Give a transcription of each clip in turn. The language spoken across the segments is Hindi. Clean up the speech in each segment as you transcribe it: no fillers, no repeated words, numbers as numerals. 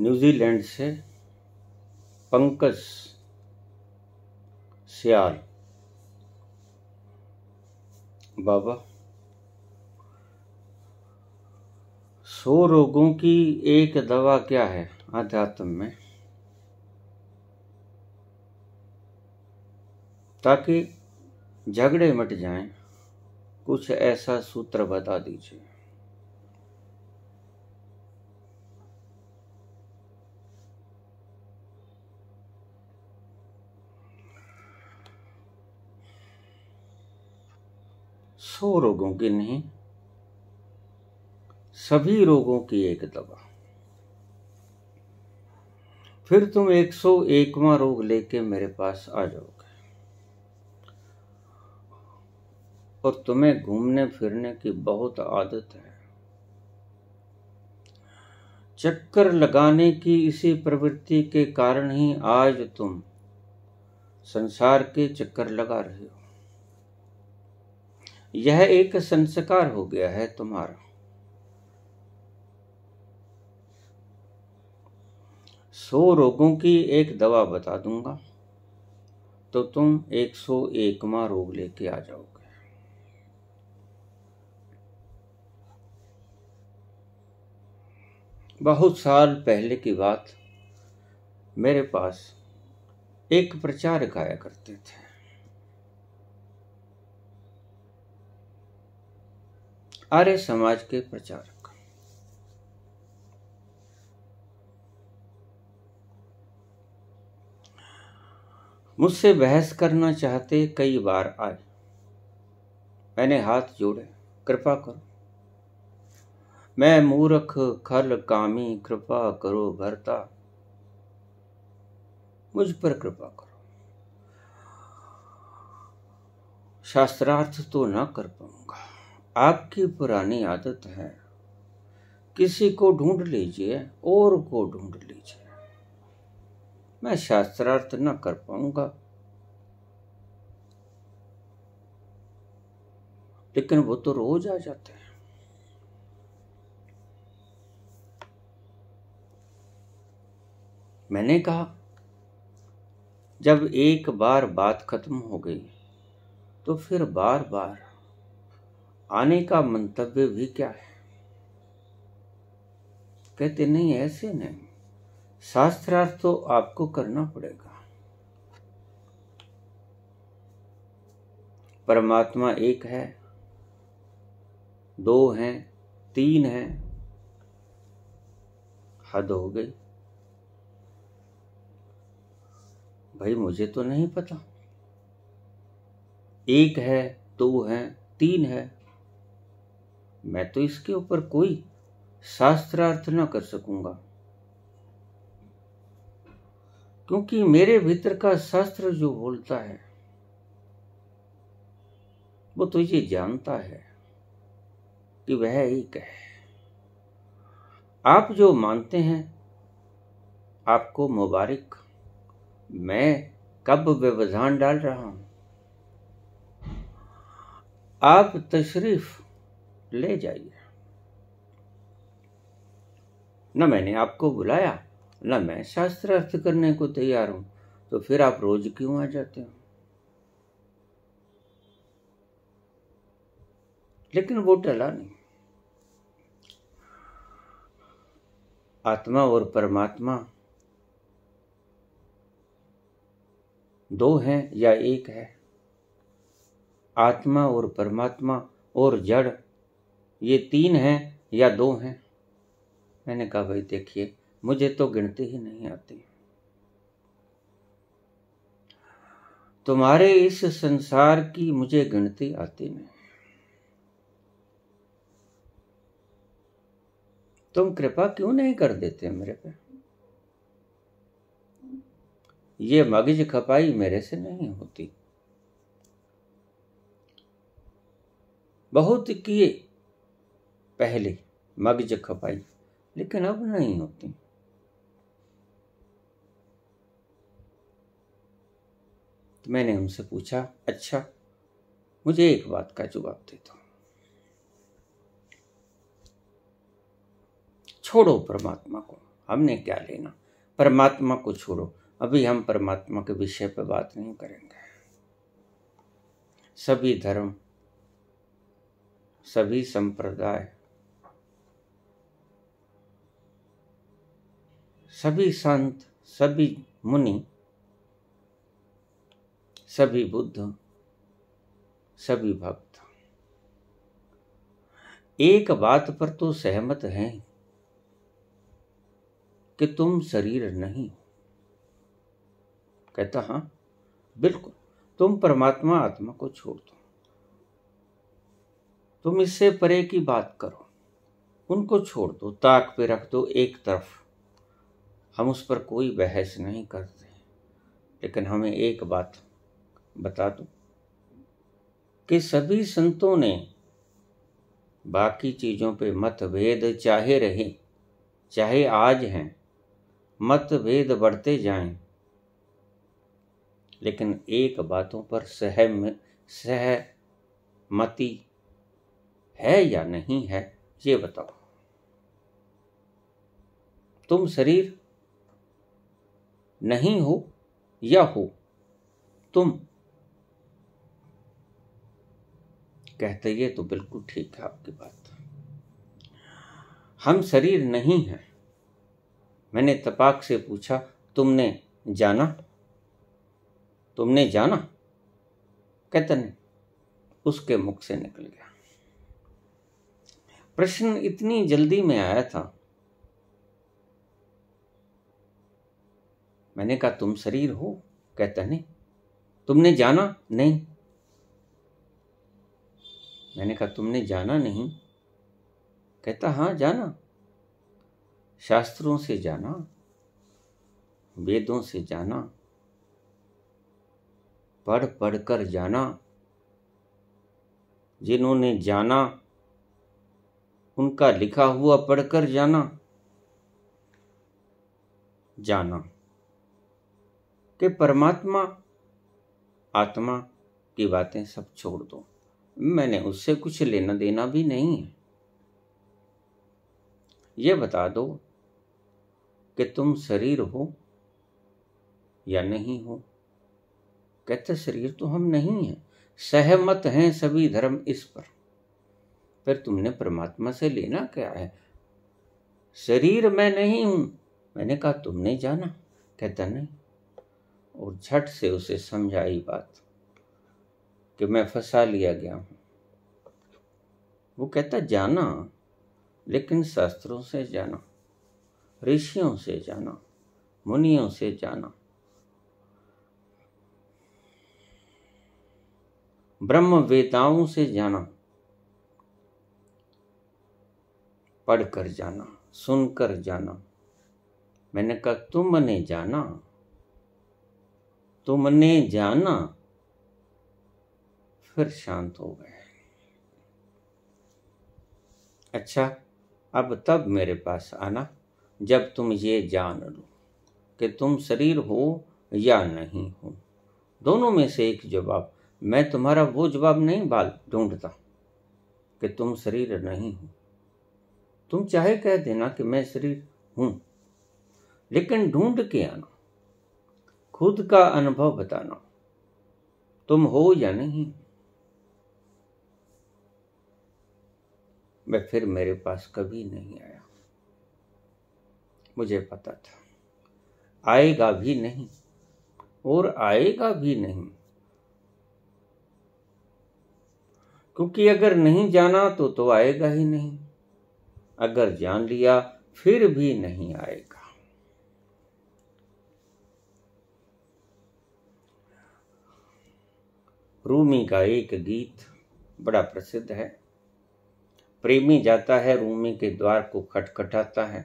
न्यूजीलैंड से पंकज सियाल। बाबा, 100 रोगों की एक दवा क्या है अध्यात्म में, ताकि झगड़े मिट जाएं, कुछ ऐसा सूत्र बता दीजिए। सौ रोगों की नहीं, सभी रोगों की एक दवा। फिर तुम 101वां रोग लेके मेरे पास आ जाओगे और तुम्हें घूमने फिरने की बहुत आदत है। चक्कर लगाने की इसी प्रवृत्ति के कारण ही आज तुम संसार के चक्कर लगा रहे हो। यह एक संस्कार हो गया है तुम्हारा। 100 रोगों की एक दवा बता दूंगा तो तुम 101वां रोग लेके आ जाओगे। बहुत साल पहले की बात, मेरे पास एक प्रचारक आया करते थे। आर्य समाज के प्रचारक। मुझसे बहस करना चाहते कई बार आए। मैंने हाथ जोड़े, कृपा करो, मैं मूर्ख खल कामी, कृपा करो भरता, मुझ पर कृपा करो। शास्त्रार्थ तो ना कर पाऊंगा, आपकी पुरानी आदत है, किसी को ढूंढ लीजिए और को ढूंढ लीजिए। मैं शास्त्रार्थ ना कर पाऊंगा, लेकिन वो तो रोज आ जाते हैं। मैंने कहा, जब एक बार बात खत्म हो गई तो फिर बार बार आने का मंतव्य भी क्या है? कहते नहीं, ऐसे नहीं, शास्त्रार्थ तो आपको करना पड़ेगा। परमात्मा एक है, 2 हैं, 3 हैं, हद हो गई भाई, मुझे तो नहीं पता। 1 है, 2 है, 3 है, मैं तो इसके ऊपर कोई शास्त्रार्थ न कर सकूंगा, क्योंकि मेरे भीतर का शास्त्र जो बोलता है वो तो ये जानता है कि वह एक है। आप जो मानते हैं आपको मुबारक, मैं कब व्यवधान डाल रहा हूं। आप तशरीफ ले जाइए। न मैंने आपको बुलाया, न मैं शास्त्रार्थ करने को तैयार हूं, तो फिर आप रोज क्यों आ जाते हो? लेकिन वो टला नहीं। आत्मा और परमात्मा 2 हैं या 1 है? आत्मा और परमात्मा और जड़ ये 3 हैं या 2 हैं? मैंने कहा, भाई देखिए, मुझे तो गिनती ही नहीं आती। तुम्हारे इस संसार की मुझे गिनती आती नहीं। तुम कृपा क्यों नहीं कर देते मेरे पे? ये मगज खपाई मेरे से नहीं होती। बहुत किए पहले मगज खपाई, लेकिन अब नहीं होती। तो मैंने उनसे पूछा, अच्छा मुझे एक बात का जवाब दे दो, छोड़ो परमात्मा को, हमने क्या लेना, परमात्मा को छोड़ो। अभी हम परमात्मा के विषय पर बात नहीं करेंगे। सभी धर्म, सभी संप्रदाय, सभी संत, सभी मुनि, सभी बुद्ध, सभी भक्त एक बात पर तो सहमत हैं कि तुम शरीर नहीं। कहता हाँ बिल्कुल, तुम परमात्मा आत्मा को छोड़ दो, तुम इससे परे की बात करो, उनको छोड़ दो, ताक पे रख दो एक तरफ। हम उस पर कोई बहस नहीं करते, लेकिन हमें एक बात बता दो कि सभी संतों ने बाकी चीजों पे मतभेद चाहे रहे, चाहे आज हैं, मतभेद बढ़ते जाएं, लेकिन एक बातों पर सहमति है या नहीं है, ये बताओ। तुम शरीर नहीं हो या हो? तुम कहते ये तो बिल्कुल ठीक है आपकी बात, हम शरीर नहीं हैं। मैंने तपाक से पूछा, तुमने जाना? तुमने जाना? कहता नहीं, उसके मुख से निकल गया। प्रश्न इतनी जल्दी में आया था। मैंने कहा तुम शरीर हो? कहता नहीं। तुमने जाना? नहीं। मैंने कहा तुमने जाना नहीं? कहता हाँ जाना, शास्त्रों से जाना, वेदों से जाना, पढ़ पढ़कर जाना, जिन्होंने जाना उनका लिखा हुआ पढ़कर जाना कि परमात्मा आत्मा की बातें सब छोड़ दो। मैंने उससे कुछ लेना देना भी नहीं है। ये बता दो कि तुम शरीर हो या नहीं हो? कहते शरीर तो हम नहीं हैं, सहमत हैं सभी धर्म इस पर। फिर तुमने परमात्मा से लेना क्या है? शरीर मैं नहीं हूं। मैंने कहा तुमने जाना? कहता नहीं। और झट से उसे समझाई बात कि मैं फंसा लिया गया हूं। वो कहता जाना, लेकिन शास्त्रों से जाना, ऋषियों से जाना, मुनियों से जाना, ब्रह्म वेताओं से जाना, पढ़कर जाना, सुनकर जाना। मैंने कहा तुमने जाना? तुमने जाना? फिर शांत हो गए। अच्छा, अब तब मेरे पास आना जब तुम ये जान लो कि तुम शरीर हो या नहीं हो। दोनों में से एक जवाब। मैं तुम्हारा वो जवाब नहीं ढूंढता कि तुम शरीर नहीं हो। तुम चाहे कह देना कि मैं शरीर हूं, लेकिन ढूंढ के आना, खुद का अनुभव बताना, तुम हो या नहीं। मैं फिर मेरे पास कभी नहीं आया। मुझे पता था आएगा भी नहीं और आएगा भी नहीं, क्योंकि अगर नहीं जाना तो आएगा ही नहीं, अगर जान लिया फिर भी नहीं आएगा। रूमी का एक गीत बड़ा प्रसिद्ध है। प्रेमी जाता है, रूमी के द्वार को खटखटाता है,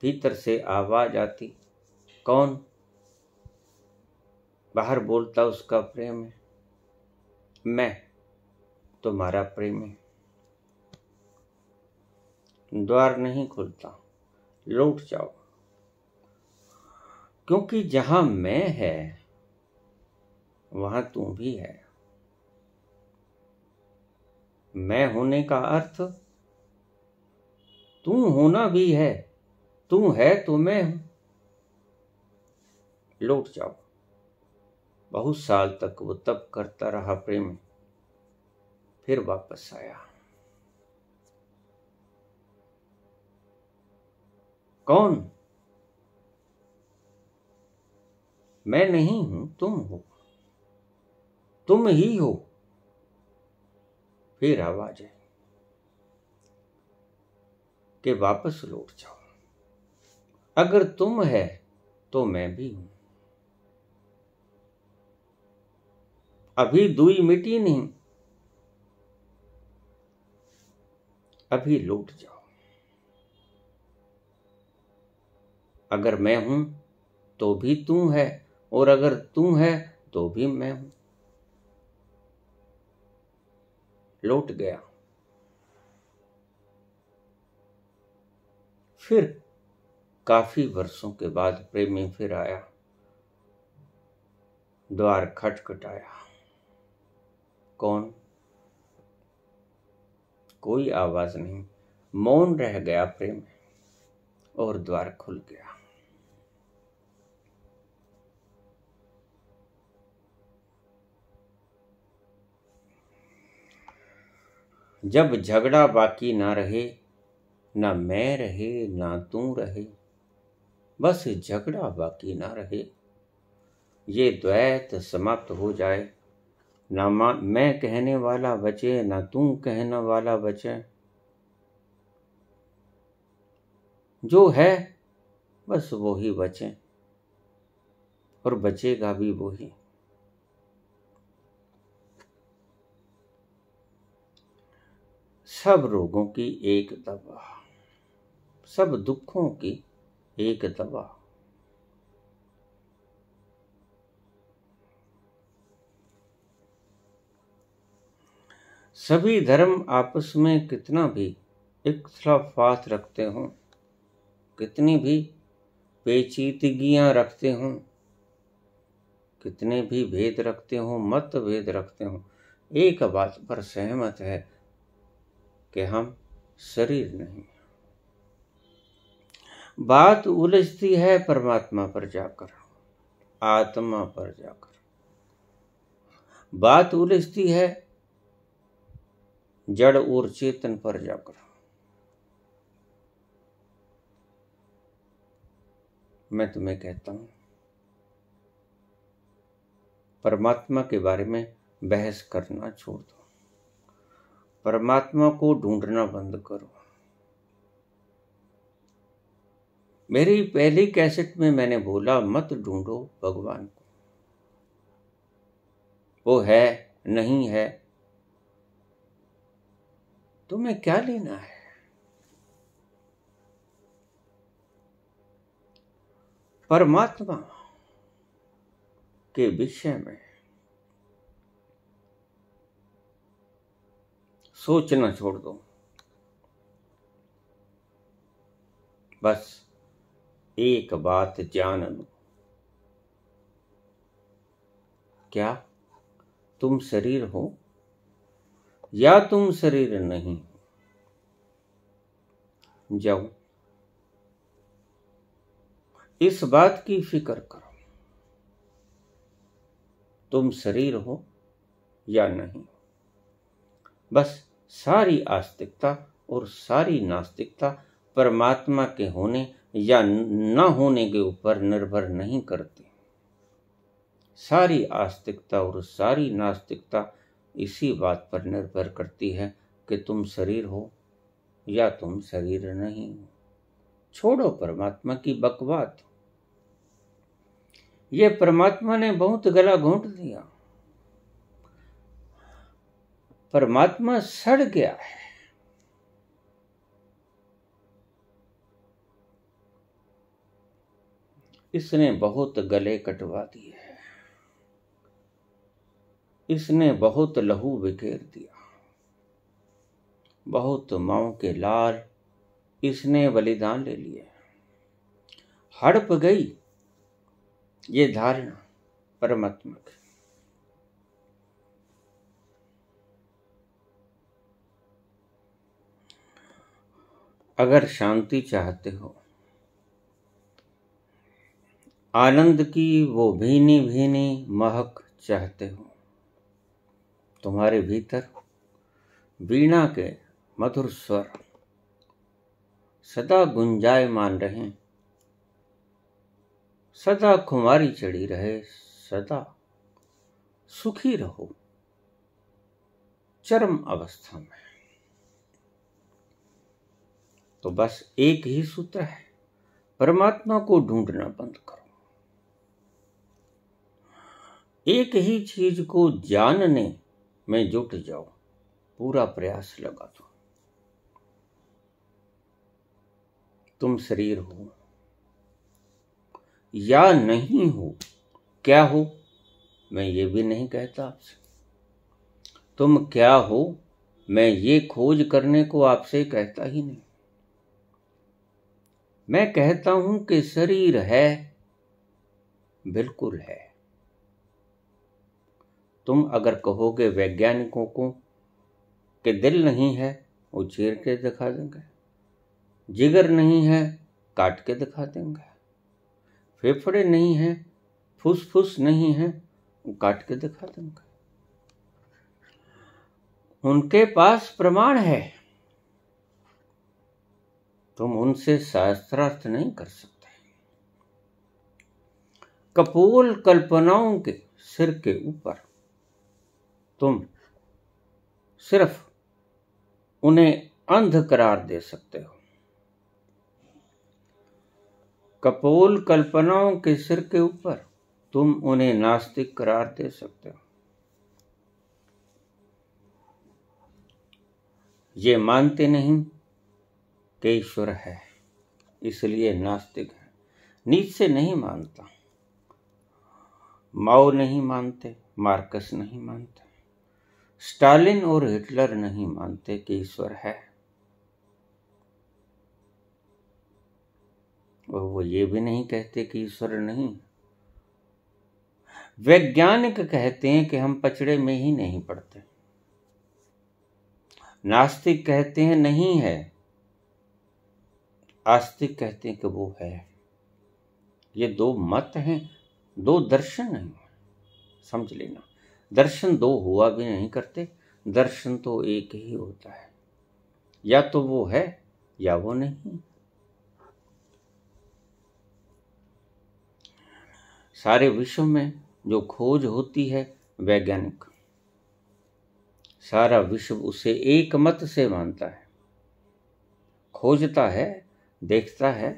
भीतर से आवाज आती, कौन? बाहर बोलता उसका प्रेम है, मैं तुम्हारा प्रेमी। द्वार नहीं खुलता, लौट जाओ, क्योंकि जहां मैं है वहां तू भी है। मैं होने का अर्थ तू होना भी है, तू है तो मैं हूं। लौट जाओ। बहुत साल तक वो तप करता रहा प्रेम, फिर वापस आया। कौन? मैं नहीं हूं, तुम हो, तुम ही हो। फिर आवाज है कि वापस लौट जाओ। अगर तुम है तो मैं भी हूं। अभी दुई मिटी नहीं, अभी लौट जाओ। अगर मैं हूं तो भी तू है, और अगर तू है तो भी मैं हूं। लौट गया। फिर काफी वर्षों के बाद प्रेमी फिर आया। द्वार खटखटाया। कौन? कोई आवाज नहीं। मौन रह गया प्रेम, और द्वार खुल गया। जब झगड़ा बाकी ना रहे, ना मैं रहे ना तू रहे, बस झगड़ा बाकी ना रहे, ये द्वैत समाप्त हो जाए। ना मैं कहने वाला बचे, ना तू कहने वाला बचे। जो है बस वो ही बचे, और बचेगा भी वो ही। सब रोगों की एक दवा, सब दुखों की एक दवा। सभी धर्म आपस में कितना भी इख्तिलाफात रखते हों, कितनी भी पेचीदगियां रखते हों, कितने भी भेद रखते हों, मतभेद रखते हों, एक बात पर सहमत है कि हम शरीर नहीं। बात उलझती है परमात्मा पर जाकर, आत्मा पर जाकर। बात उलझती है जड़ और चेतन पर जाकर। मैं तुम्हें कहता हूं, परमात्मा के बारे में बहस करना छोड़ दो। परमात्मा को ढूंढना बंद करो। मेरी पहली कैसेट में मैंने बोला, मत ढूंढो भगवान को, वो है नहीं है, तुम्हें क्या लेना है। परमात्मा के विषय में सोचना छोड़ दो। बस एक बात जान लो, क्या तुम शरीर हो या तुम शरीर नहीं। जाओ, इस बात की फिक्र करो, तुम शरीर हो या नहीं। बस सारी आस्तिकता और सारी नास्तिकता परमात्मा के होने या न होने के ऊपर निर्भर नहीं करती। सारी आस्तिकता और सारी नास्तिकता इसी बात पर निर्भर करती है कि तुम शरीर हो या तुम शरीर नहीं हो। छोड़ो परमात्मा की बकवास। ये परमात्मा ने बहुत गला घोंट दिया। परमात्मा सड़ गया है। इसने बहुत गले कटवा दिए हैं, इसने बहुत लहू बिखेर दिया, बहुत माओं के लाल इसने बलिदान ले लिए। हड़प गई ये धारणा परमात्मा की। अगर शांति चाहते हो आनंद की वो भीनी भीनी महक चाहते हो। तुम्हारे भीतर वीणा के मधुर स्वर सदा गुंजायमान रहे, सदा खुमारी चढ़ी रहे, सदा सुखी रहो चरम अवस्था में। तो बस एक ही सूत्र है, परमात्मा को ढूंढना बंद करो। एक ही चीज को जानने में जुट जाओ, पूरा प्रयास लगा दो। तुम शरीर हो या नहीं हो, क्या हो मैं ये भी नहीं कहता आपसे। तुम क्या हो मैं ये खोज करने को आपसे कहता ही नहीं। मैं कहता हूं कि शरीर है, बिल्कुल है। तुम अगर कहोगे वैज्ञानिकों को कि दिल नहीं है, वो चीर के दिखा देंगे। जिगर नहीं है, काट के दिखा देंगे। फेफड़े नहीं है, फुसफुस नहीं है, वो काट के दिखा देंगे। उनके पास प्रमाण है, तुम उनसे शास्त्रार्थ नहीं कर सकते। कपोल कल्पनाओं के सिर के ऊपर तुम सिर्फ उन्हें अंध करार दे सकते हो। कपोल कल्पनाओं के सिर के ऊपर तुम उन्हें नास्तिक करार दे सकते हो। ये मानते नहीं कि ईश्वर है, इसलिए नास्तिक है। नीत्शे नहीं मानता, माओ नहीं मानते, मार्कस नहीं मानते, स्टालिन और हिटलर नहीं मानते कि ईश्वर है। और वो ये भी नहीं कहते कि ईश्वर नहीं। वैज्ञानिक कहते हैं कि हम पचड़े में ही नहीं पड़ते। नास्तिक कहते हैं नहीं है, आस्तिक कहते हैं कि वो है। ये दो मत हैं, दो दर्शन नहीं, समझ लेना। दर्शन दो हुआ भी नहीं करते, दर्शन तो एक ही होता है, या तो वो है या वो नहीं। सारे विश्व में जो खोज होती है वैज्ञानिक, सारा विश्व उसे एक मत से मानता है। खोजता है, देखता है,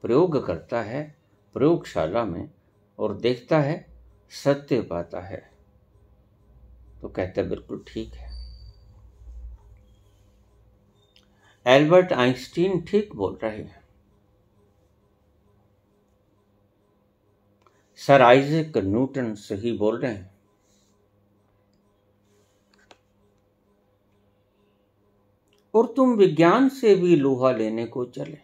प्रयोग करता है प्रयोगशाला में और देखता है, सत्य पाता है, तो कहता है बिल्कुल ठीक है। एल्बर्ट आइंस्टीन ठीक बोल रहे हैं, सर आइजैक न्यूटन सही बोल रहे हैं। और तुम विज्ञान से भी लोहा लेने को चले।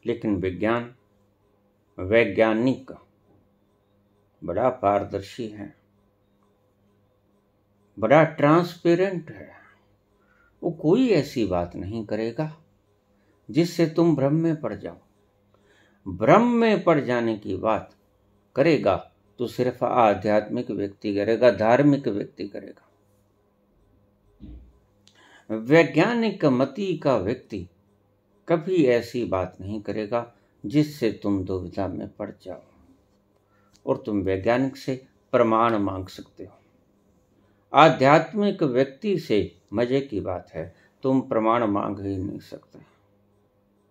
लेकिन विज्ञान, वैज्ञानिक बड़ा पारदर्शी है, बड़ा ट्रांसपेरेंट है। वो कोई ऐसी बात नहीं करेगा जिससे तुम भ्रम में पड़ जाओ। भ्रम में पड़ जाने की बात करेगा तो सिर्फ आध्यात्मिक व्यक्ति करेगा, धार्मिक व्यक्ति करेगा। वैज्ञानिक मति का व्यक्ति कभी ऐसी बात नहीं करेगा जिससे तुम दुविधा में पड़ जाओ और तुम वैज्ञानिक से प्रमाण मांग सकते हो। आध्यात्मिक व्यक्ति से मजे की बात है, तुम प्रमाण मांग ही नहीं सकते।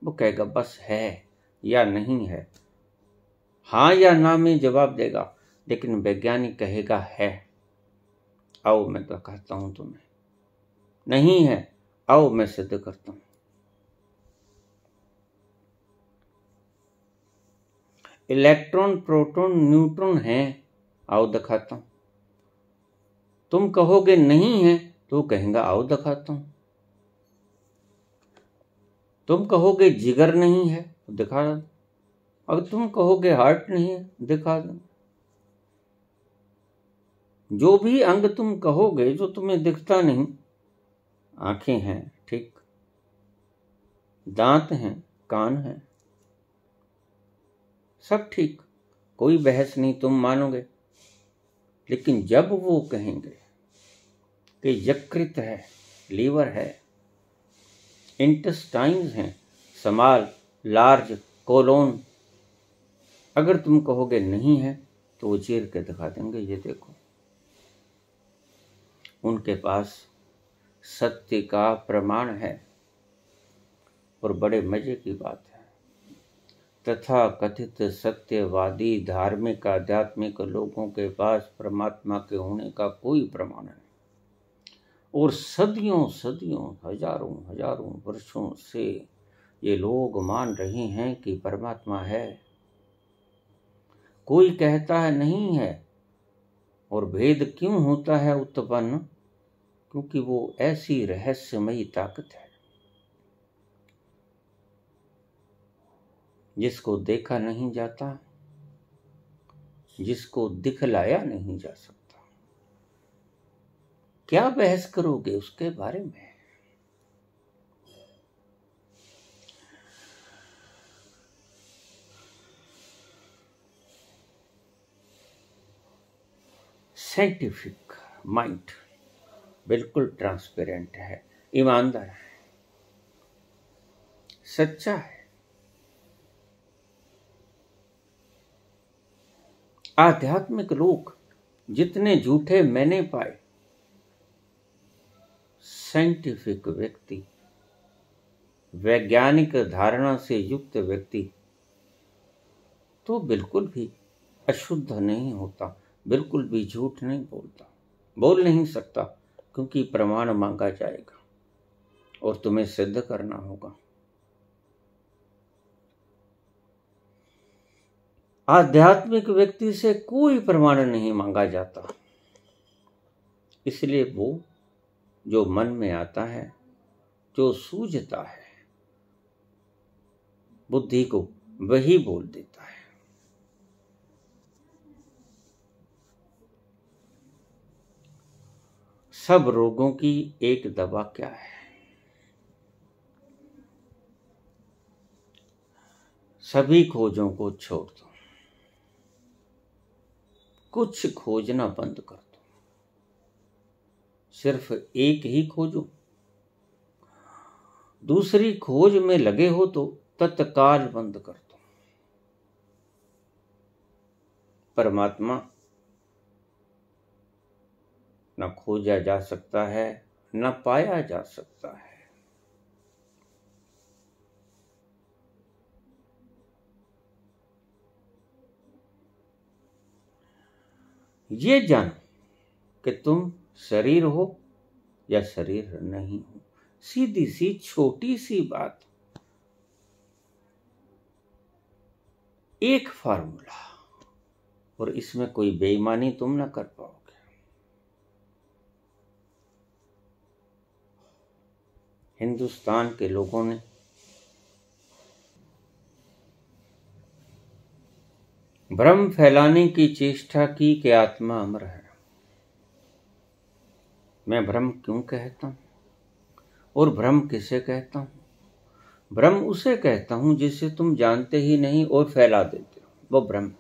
वो कहेगा बस है या नहीं है, हाँ या ना में जवाब देगा। लेकिन वैज्ञानिक कहेगा है, आओ मैं तो कहता हूं तुम्हें, नहीं है आओ मैं सिद्ध करता हूं। इलेक्ट्रॉन, प्रोटॉन, न्यूट्रॉन है, आओ दिखाता हूं। तुम कहोगे नहीं है तो कहेगा आओ दिखाता हूं। तुम कहोगे जिगर नहीं है तो दिखा दो। अगर तुम कहोगे हार्ट नहीं है, दिखा दो। जो भी अंग तुम कहोगे जो तुम्हें दिखता नहीं, आंखें हैं, ठीक, दांत हैं, कान हैं, सब ठीक, कोई बहस नहीं, तुम मानोगे। लेकिन जब वो कहेंगे कि यकृत है, लीवर है, इंटेस्टाइन्स हैं, समाल, लार्ज, कोलोन, अगर तुम कहोगे नहीं है तो वो चीर के दिखा देंगे, ये देखो। उनके पास सत्य का प्रमाण है। और बड़े मजे की बात है, तथा कथित सत्यवादी धार्मिक आध्यात्मिक लोगों के पास परमात्मा के होने का कोई प्रमाण नहीं। और सदियों सदियों हजारों हजारों वर्षों से ये लोग मान रहे हैं कि परमात्मा है। कोई कहता है नहीं है। और भेद क्यों होता है उत्पन्न? क्योंकि वो ऐसी रहस्यमयी ताकत है जिसको देखा नहीं जाता, जिसको दिखलाया नहीं जा सकता। क्या बहस करोगे उसके बारे में? साइंटिफिक माइंड बिल्कुल ट्रांसपेरेंट है, ईमानदार है, सच्चा है। आध्यात्मिक लोग जितने झूठे मैंने पाए, साइंटिफिक व्यक्ति, वैज्ञानिक धारणा से युक्त व्यक्ति तो बिल्कुल भी अशुद्ध नहीं होता, बिल्कुल भी झूठ नहीं बोलता, बोल नहीं सकता, क्योंकि प्रमाण मांगा जाएगा और तुम्हें सिद्ध करना होगा। आध्यात्मिक व्यक्ति से कोई प्रमाण नहीं मांगा जाता, इसलिए वो जो मन में आता है, जो सूझता है, बुद्धि को वही बोल देता है। सब रोगों की एक दवा क्या है? सभी खोजों को छोड़ दो, कुछ खोजना बंद कर दो, सिर्फ एक ही खोजो। दूसरी खोज में लगे हो तो तत्काल बंद कर दो। परमात्मा न खोजा जा सकता है, न पाया जा सकता है। ये जानो कि तुम शरीर हो या शरीर नहीं हो। सीधी सी छोटी सी बात, एक फार्मूला, और इसमें कोई बेईमानी तुम ना कर पाओगे। हिंदुस्तान के लोगों ने भ्रम फैलाने की चेष्टा की कि आत्मा अमर है। मैं भ्रम क्यों कहता हूं और भ्रम किसे कहता हूं? भ्रम उसे कहता हूं जिसे तुम जानते ही नहीं और फैला देते हो, वो भ्रम।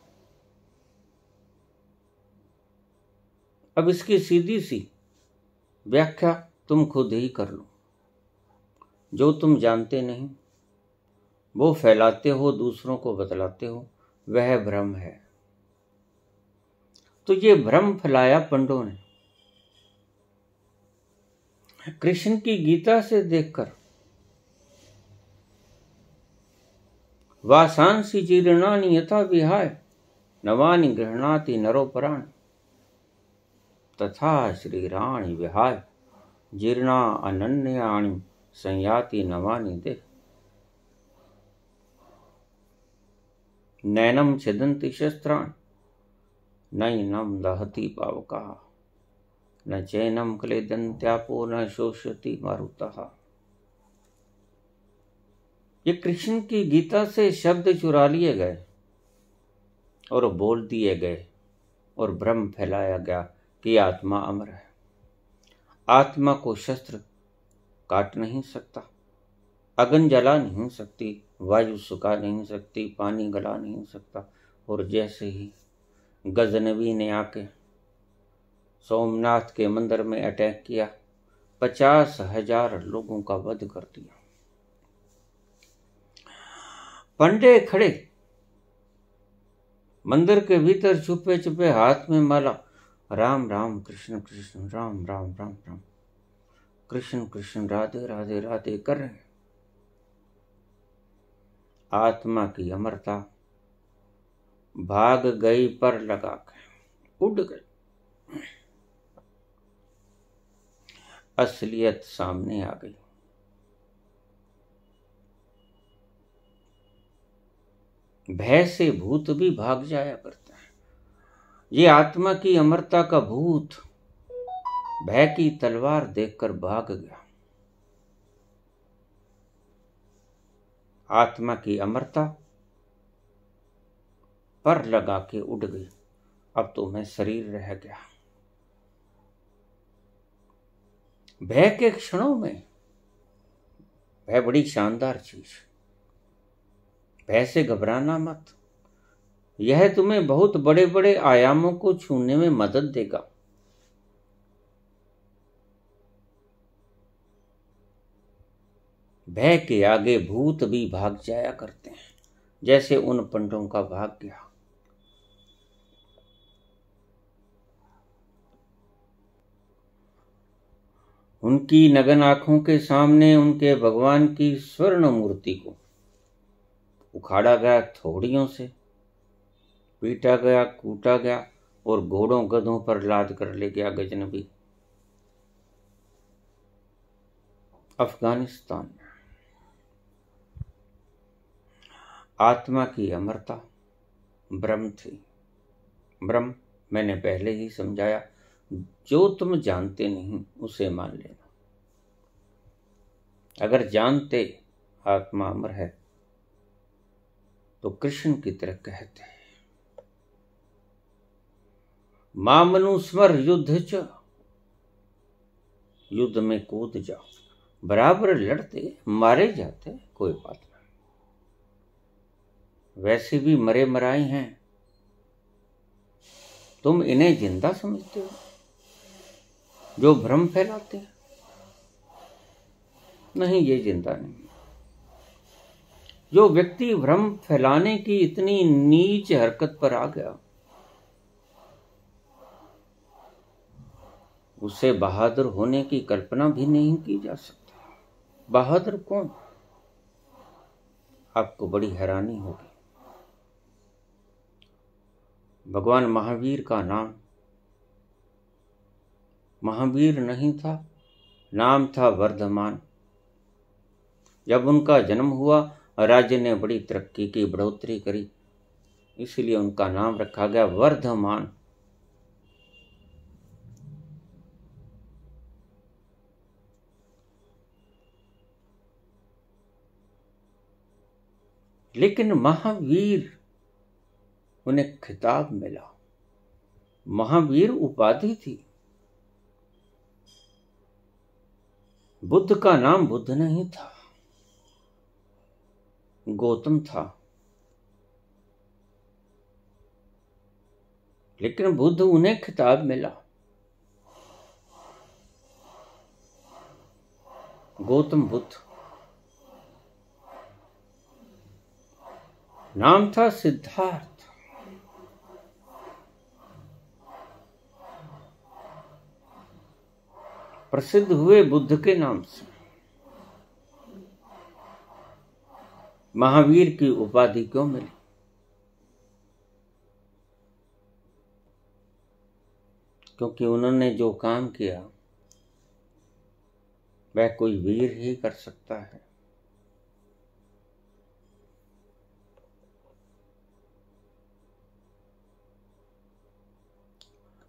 अब इसकी सीधी सी व्याख्या तुम खुद ही कर लो। जो तुम जानते नहीं, वो फैलाते हो, दूसरों को बतलाते हो, वह भ्रम है। तो ये भ्रम फैलाया पंडों ने। कृष्ण की गीता से देखकर वासांसि जीर्णानि यथा विहाय नवानि गृह्णाति नरोपराणि तथा श्रीराणि विहाय जीर्णा अनन्यानि संयाति नवानि देह। नैनम छिदन्ति शस्त्राणि नैनम दहति पावकाः न चैनम क्लेदन्त्यापो न शोषयति मारुतः। ये कृष्ण की गीता से शब्द चुरा लिए गए और बोल दिए गए और भ्रम फैलाया गया कि आत्मा अमर है। आत्मा को शस्त्र काट नहीं सकता, अग्नि जला नहीं सकती, वायु सुखा नहीं सकती, पानी गला नहीं सकता। और जैसे ही गजनवी ने आके सोमनाथ के मंदिर में अटैक किया, 50,000 लोगों का वध कर दिया। पंडे खड़े मंदिर के भीतर छुपे छुपे हाथ में माला, राम राम कृष्ण कृष्ण राम राम राम राम, कृष्ण कृष्ण राधे राधे राधे कर रहे हैं। आत्मा की अमरता भाग गई पर लगा के उड़ गई। असलियत सामने आ गई। भय से भूत भी भाग जाया करता है। ये आत्मा की अमरता का भूत भय की तलवार देखकर भाग गया। आत्मा की अमरता पर लगा के उड़ गई। अब तो मैं शरीर रह गया। भय के क्षणों में, भय बड़ी शानदार चीज, भय से घबराना मत। यह तुम्हें बहुत बड़े बड़े आयामों को छूने में मदद देगा। भय के आगे भूत भी भाग जाया करते हैं, जैसे उन पंडों का भाग गया। उनकी नगन आंखों के सामने उनके भगवान की स्वर्ण मूर्ति को उखाड़ा गया, थोड़ियों से पीटा गया, कूटा गया और घोड़ों गधों पर लाद कर ले गया गजनबी। अफगानिस्तान में आत्मा की अमरता ब्रह्म थी। ब्रह्म मैंने पहले ही समझाया, जो तुम जानते नहीं उसे मान लेना। अगर जानते आत्मा अमर है तो कृष्ण की तरह कहते हैं, मामनुस्मर युद्ध च, युद्ध में कूद जाओ। बराबर लड़ते मारे जाते कोई बात नहीं, वैसे भी मरे मराए हैं। तुम इन्हें जिंदा समझते हो जो भ्रम फैलाते हैं? नहीं, ये जिंदा नहीं। जो व्यक्ति भ्रम फैलाने की इतनी नीच हरकत पर आ गया, उसे बहादुर होने की कल्पना भी नहीं की जा सकती। बहादुर कौन? आपको बड़ी हैरानी होगी। भगवान महावीर का नाम महावीर नहीं था, नाम था वर्धमान। जब उनका जन्म हुआ, राज्य ने बड़ी तरक्की की, बढ़ोतरी करी, इसलिए उनका नाम रखा गया वर्धमान। लेकिन महावीर उन्हें खिताब मिला, महावीर उपाधि थी। बुद्ध का नाम बुद्ध नहीं था, गौतम था। लेकिन बुद्ध उन्हें खिताब मिला, गौतम बुद्ध। नाम था सिद्धार्थ। प्रसिद्ध हुए बुद्ध के नाम से। महावीर की उपाधि क्यों मिली? क्योंकि उन्होंने जो काम किया वह कोई वीर ही कर सकता है।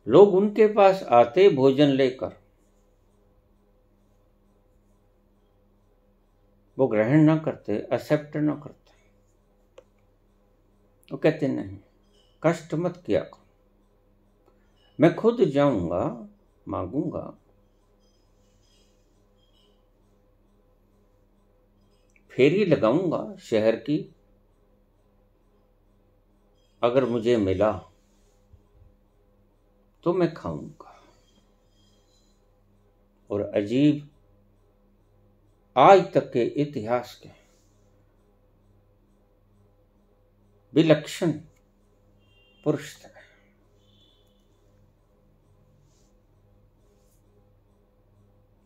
लोग उनके पास आते भोजन लेकर, वो ग्रहण ना करते, एक्सेप्ट ना करते। वो कहते नहीं, कष्ट मत किया करो, मैं खुद जाऊंगा, मांगूंगा। फेरी लगाऊंगा शहर की, अगर मुझे मिला तो मैं खाऊंगा। और अजीब आज तक के इतिहास के विलक्षण पुरुष थे।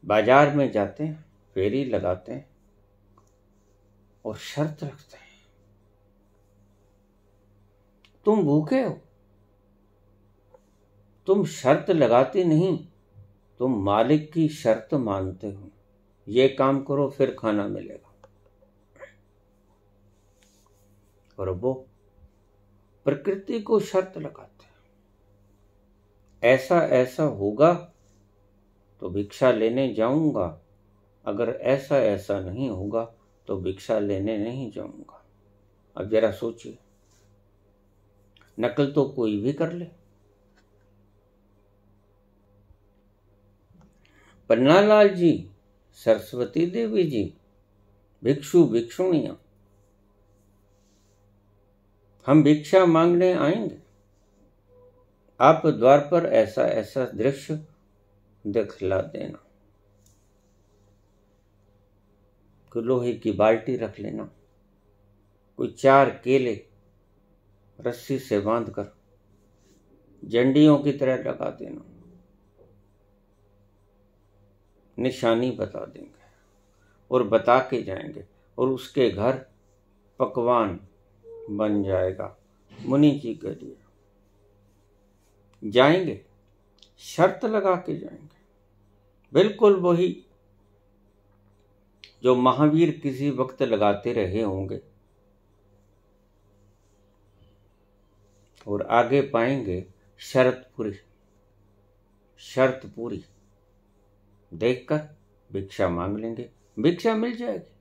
बाजार में जाते हैं, फेरी लगाते हैं और शर्त रखते हैं, तुम भूखे हो, तुम शर्त लगाते नहीं, तुम मालिक की शर्त मानते हो, ये काम करो फिर खाना मिलेगा। और वो प्रकृति को शर्त लगाते हैं, ऐसा ऐसा होगा तो भिक्षा लेने जाऊंगा, अगर ऐसा ऐसा नहीं होगा तो भिक्षा लेने नहीं जाऊंगा। अब जरा सोचिए, नकल तो कोई भी कर ले। पन्नालाल जी, सरस्वती देवी जी, भिक्षु भिक्षुणियां, हम भिक्षा मांगने आएंगे, आप द्वार पर ऐसा ऐसा दृश्य दिखला देना, कोई लोहे की बाल्टी रख लेना, कोई 4 केले रस्सी से बांधकर झंडियों की तरह लगा देना, निशानी बता देंगे और बता के जाएंगे, और उसके घर पकवान बन जाएगा मुनि जी के लिए। जाएंगे, शर्त लगा के जाएंगे, बिल्कुल वही जो महावीर किसी वक्त लगाते रहे होंगे। और आगे पाएंगे शर्त पूरी देखकर भिक्षा मांग लेंगे, भिक्षा मिल जाएगी।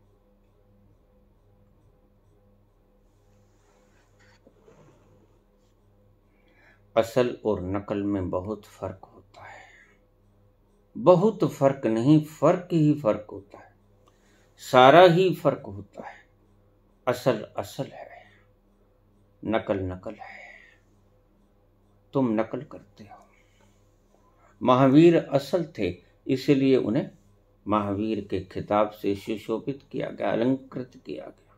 असल और नकल में बहुत फर्क होता है, बहुत फर्क नहीं, फर्क ही फर्क होता है, सारा ही फर्क होता है। असल असल है, नकल नकल है, तुम नकल करते हो। महावीर असल थे, इसलिए उन्हें महावीर के खिताब से सुशोभित किया गया, अलंकृत किया गया।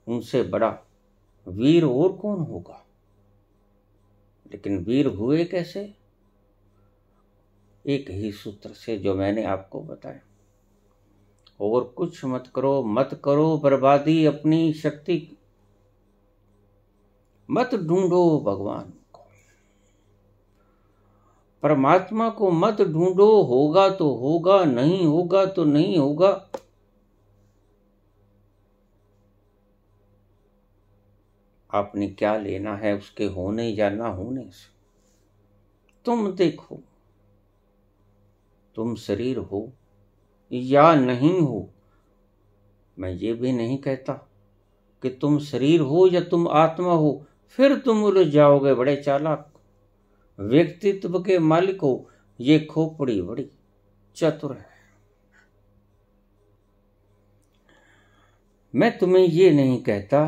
उनसे बड़ा वीर और कौन होगा? लेकिन वीर हुए कैसे? एक ही सूत्र से जो मैंने आपको बताया, और कुछ मत करो बर्बादी अपनी शक्ति की, मत ढूंढो भगवान को, परमात्मा को मत ढूंढो, होगा तो होगा, नहीं होगा तो नहीं होगा। आपने क्या लेना है उसके होने या ना होने से? तुम देखो, तुम शरीर हो या नहीं हो। मैं ये भी नहीं कहता कि तुम शरीर हो या तुम आत्मा हो, फिर तुम उलझ जाओगे। बड़े चालाक व्यक्तित्व के मालिक हो, ये खोपड़ी बड़ी चतुर है। मैं तुम्हें ये नहीं कहता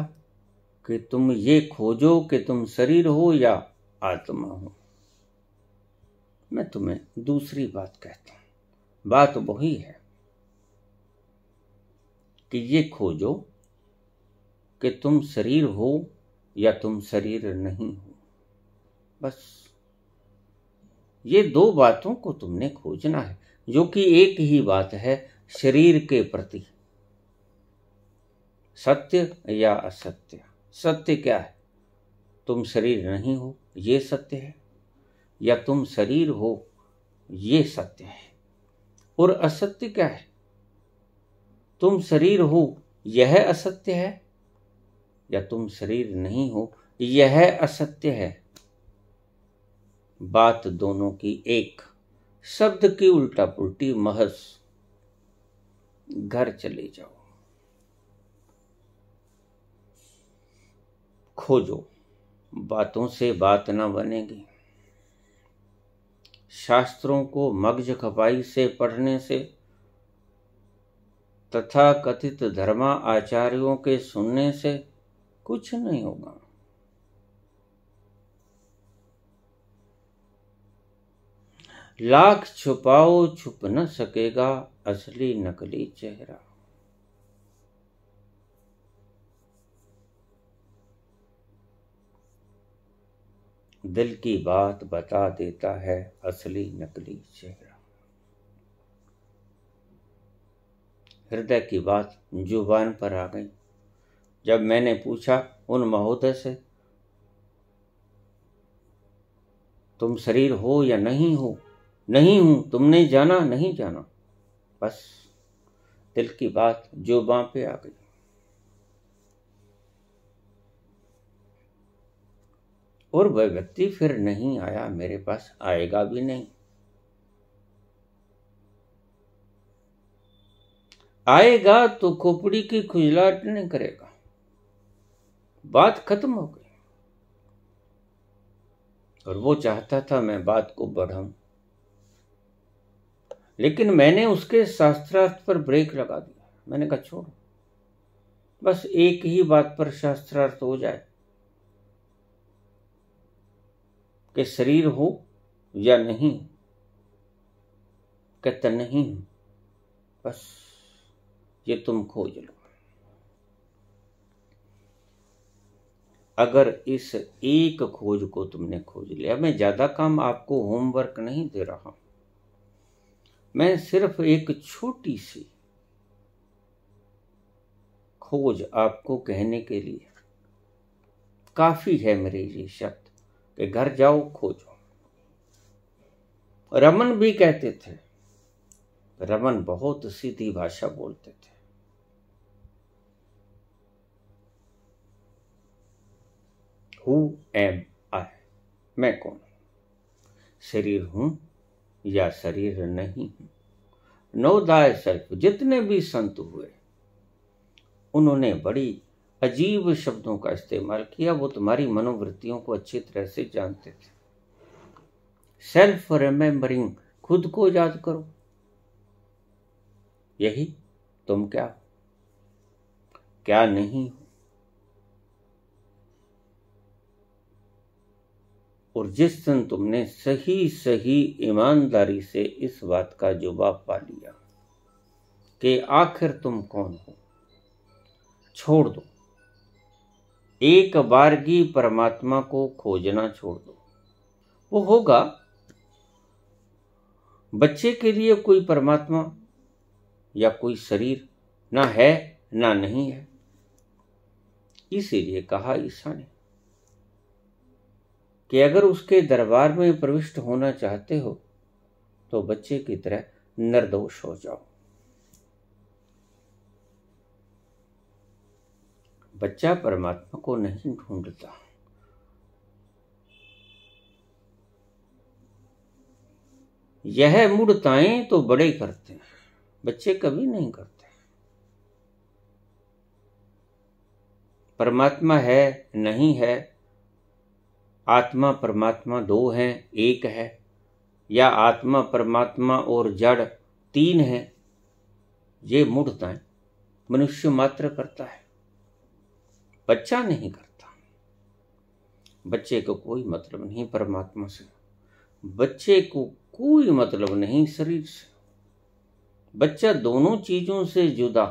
कि तुम ये खोजो कि तुम शरीर हो या आत्मा हो। मैं तुम्हें दूसरी बात कहता हूं। बात वही है कि ये खोजो कि तुम शरीर हो या तुम शरीर नहीं हो। बस ये 2 बातों को तुमने खोजना है, जो कि एक ही बात है शरीर के प्रति, सत्य या असत्य। सत्य क्या है? तुम शरीर नहीं हो, ये सत्य है, या तुम शरीर हो, ये सत्य है। और असत्य क्या है? तुम शरीर हो, यह असत्य है, या तुम शरीर नहीं हो, यह असत्य है। बात दोनों की एक, शब्द की उल्टा पुल्टी महज। घर चले जाओ, खोजो। बातों से बात न बनेगी, शास्त्रों को मगज खपाई से पढ़ने से तथा कथित धर्मा आचार्यों के सुनने से कुछ नहीं होगा। लाख छुपाओ छुप न सकेगा असली नकली चेहरा। दिल की बात बता देता है असली नकली चेहरा। हृदय की बात जुबान पर आ गई जब मैंने पूछा उन महोदय से, तुम शरीर हो या नहीं हो? नहीं हूं। तुमने जाना नहीं जाना? बस दिल की बात जुबान पे आ गई। और वह व्यक्ति फिर नहीं आया, मेरे पास आएगा भी नहीं। आएगा तो खोपड़ी की खुजलाहट नहीं करेगा। बात खत्म हो गई। और वो चाहता था मैं बात को बढ़ाऊं, लेकिन मैंने उसके शास्त्रार्थ पर ब्रेक लगा दिया। मैंने कहा छोड़ो, बस एक ही बात पर शास्त्रार्थ हो जाए कि शरीर हो या नहीं। कहता नहीं, बस ये तुम खोज लो। अगर इस एक खोज को तुमने खोज लिया, मैं ज्यादा काम आपको होमवर्क नहीं दे रहा, मैं सिर्फ एक छोटी सी खोज आपको कहने के लिए काफी है मेरे ये शब्द कि घर जाओ खोजो। रमन भी कहते थे, रमन बहुत सीधी भाषा बोलते थे। हु एम आई, मैं कौन? शरीर हूं या शरीर नहीं हूं? नो दाय सेल्फ। जितने भी संत हुए उन्होंने बड़ी अजीब शब्दों का इस्तेमाल किया। वो तुम्हारी मनोवृत्तियों को अच्छी तरह से जानते थे। सेल्फ रिमेम्बरिंग, खुद को याद करो। यही तुम क्या हो, क्या नहीं हो। और जिस दिन तुमने सही सही ईमानदारी से इस बात का जवाब पा लिया कि आखिर तुम कौन हो, छोड़ दो। एक बारगी परमात्मा को खोजना छोड़ दो। वो होगा। बच्चे के लिए कोई परमात्मा या कोई शरीर ना है ना नहीं है। इसीलिए कहा ईसा ने कि अगर उसके दरबार में प्रविष्ट होना चाहते हो तो बच्चे की तरह निर्दोष हो जाओ। बच्चा परमात्मा को नहीं ढूंढता, यह मूढ़ताएं तो बड़े करते हैं, बच्चे कभी नहीं करते। परमात्मा है नहीं है, आत्मा परमात्मा दो हैं एक है, या आत्मा परमात्मा और जड़ तीन है, ये मूढ़ताएं मनुष्य मात्र करता है, बच्चा नहीं करता। बच्चे को कोई मतलब नहीं परमात्मा से, बच्चे को कोई मतलब नहीं शरीर से। बच्चा दोनों चीजों से जुदा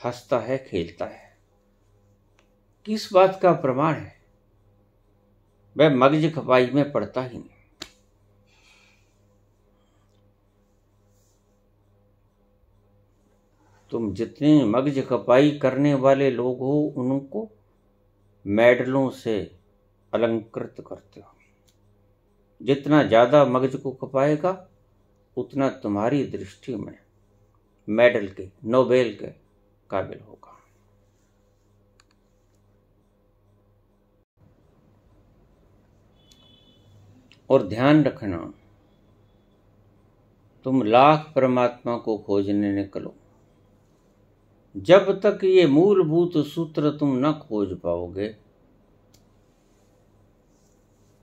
हंसता है, खेलता है। किस बात का प्रमाण है? वह मगज खपाई में पड़ता ही नहीं। तुम जितने मगज खपाई करने वाले लोग हो उनको मेडलों से अलंकृत करते हो। जितना ज्यादा मगज को खपाएगा उतना तुम्हारी दृष्टि में मेडल के, नोबेल के काबिल होगा। और ध्यान रखना, तुम लाख परमात्मा को खोजने निकलो, जब तक ये मूलभूत सूत्र तुम न खोज पाओगे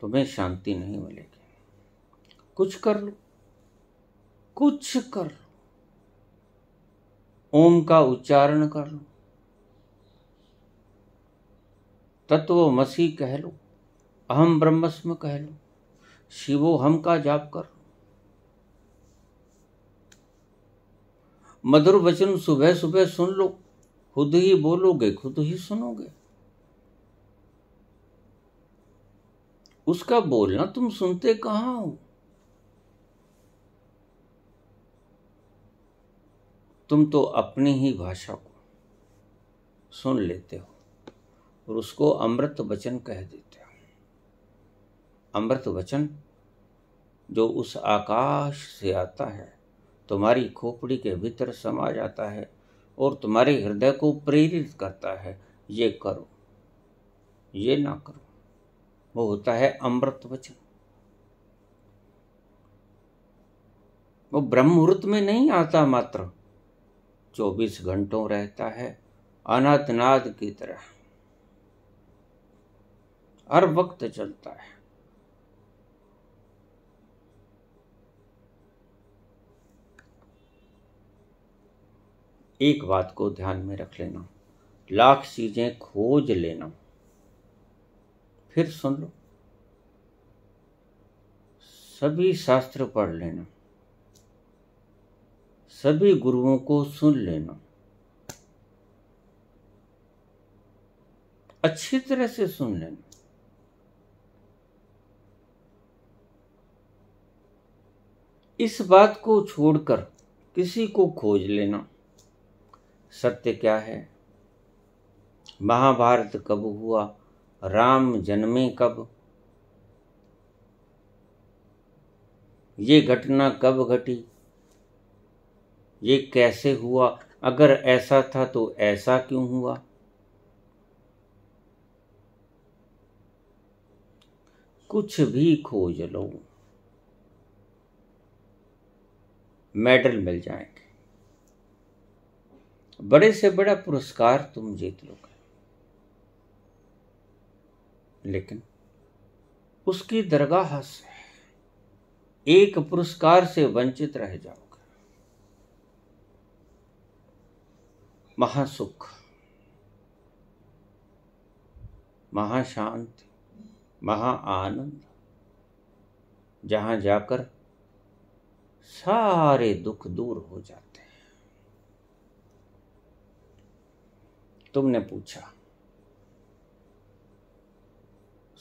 तुम्हें शांति नहीं मिलेगी। कुछ कर लो, कुछ कर लो, ओम का उच्चारण कर लो, तत्वमसि कह लो, अहम ब्रह्मस्म कह लो, शिवोहम का जाप कर लो। मधुर वचन सुबह सुबह सुन लो, खुद ही बोलोगे खुद ही सुनोगे। उसका बोलना तुम सुनते कहाँ हो? तुम तो अपनी ही भाषा को सुन लेते हो और उसको अमृत वचन कह देते हो। अमृत वचन जो उस आकाश से आता है, तुम्हारी खोपड़ी के भीतर समा जाता है और तुम्हारे हृदय को प्रेरित करता है, ये करो ये ना करो, वो होता है अमृत वचन। वो ब्रह्म मुहूर्त में नहीं आता, मात्र 24 घंटों रहता है, अनाथनाद की तरह हर वक्त चलता है। एक बात को ध्यान में रख लेना, लाख चीजें खोज लेना, फिर सुन लो। सभी शास्त्र पढ़ लेना, सभी गुरुओं को सुन लेना, अच्छी तरह से सुन लेना। इस बात को छोड़कर किसी को खोज लेना। सत्य क्या है? महाभारत कब हुआ? राम जन्मे कब? ये घटना कब घटी? ये कैसे हुआ? अगर ऐसा था तो ऐसा क्यों हुआ? कुछ भी खोज लो, मेडल मिल जाएंगे, बड़े से बड़ा पुरस्कार तुम जीत लोगे, लेकिन उसकी दरगाह से एक पुरस्कार से वंचित रह जाओगे। महासुख, महाशांति, महाआनंद, जहां जाकर सारे दुख दूर हो जाते हैं। तुमने पूछा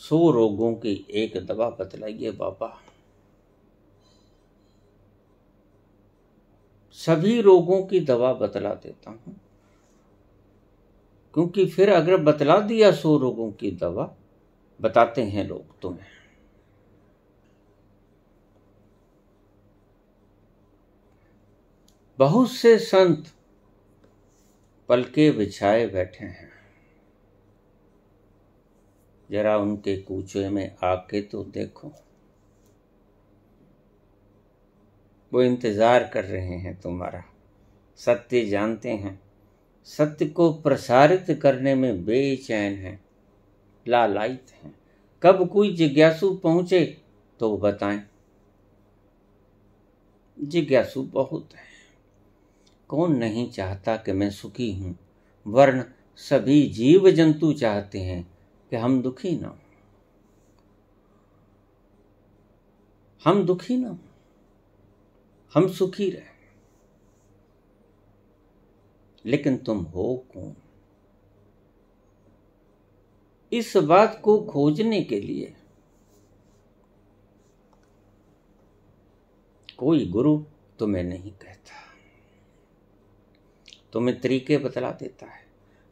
100 रोगों की एक दवा बतलाइए बाबा। सभी रोगों की दवा बतला देता हूं, क्योंकि फिर अगर बतला दिया 100 रोगों की दवा, बताते हैं लोग तुम्हें। बहुत से संत पलके बिछाए बैठे हैं, जरा उनके कूचे में आके तो देखो। वो इंतजार कर रहे हैं तुम्हारा, सत्य जानते हैं, सत्य को प्रसारित करने में बेचैन हैं, लालायित हैं। कब कोई जिज्ञासु पहुंचे तो बताएं। जिज्ञासु बहुत है, कौन नहीं चाहता कि मैं सुखी हूं, वरन सभी जीव जंतु चाहते हैं कि हम दुखी ना हो, हम दुखी ना हो, हम सुखी रहे। लेकिन तुम हो कौन? इस बात को खोजने के लिए कोई गुरु तुम्हें नहीं कहता, तुम्हें तरीके बतला देता है,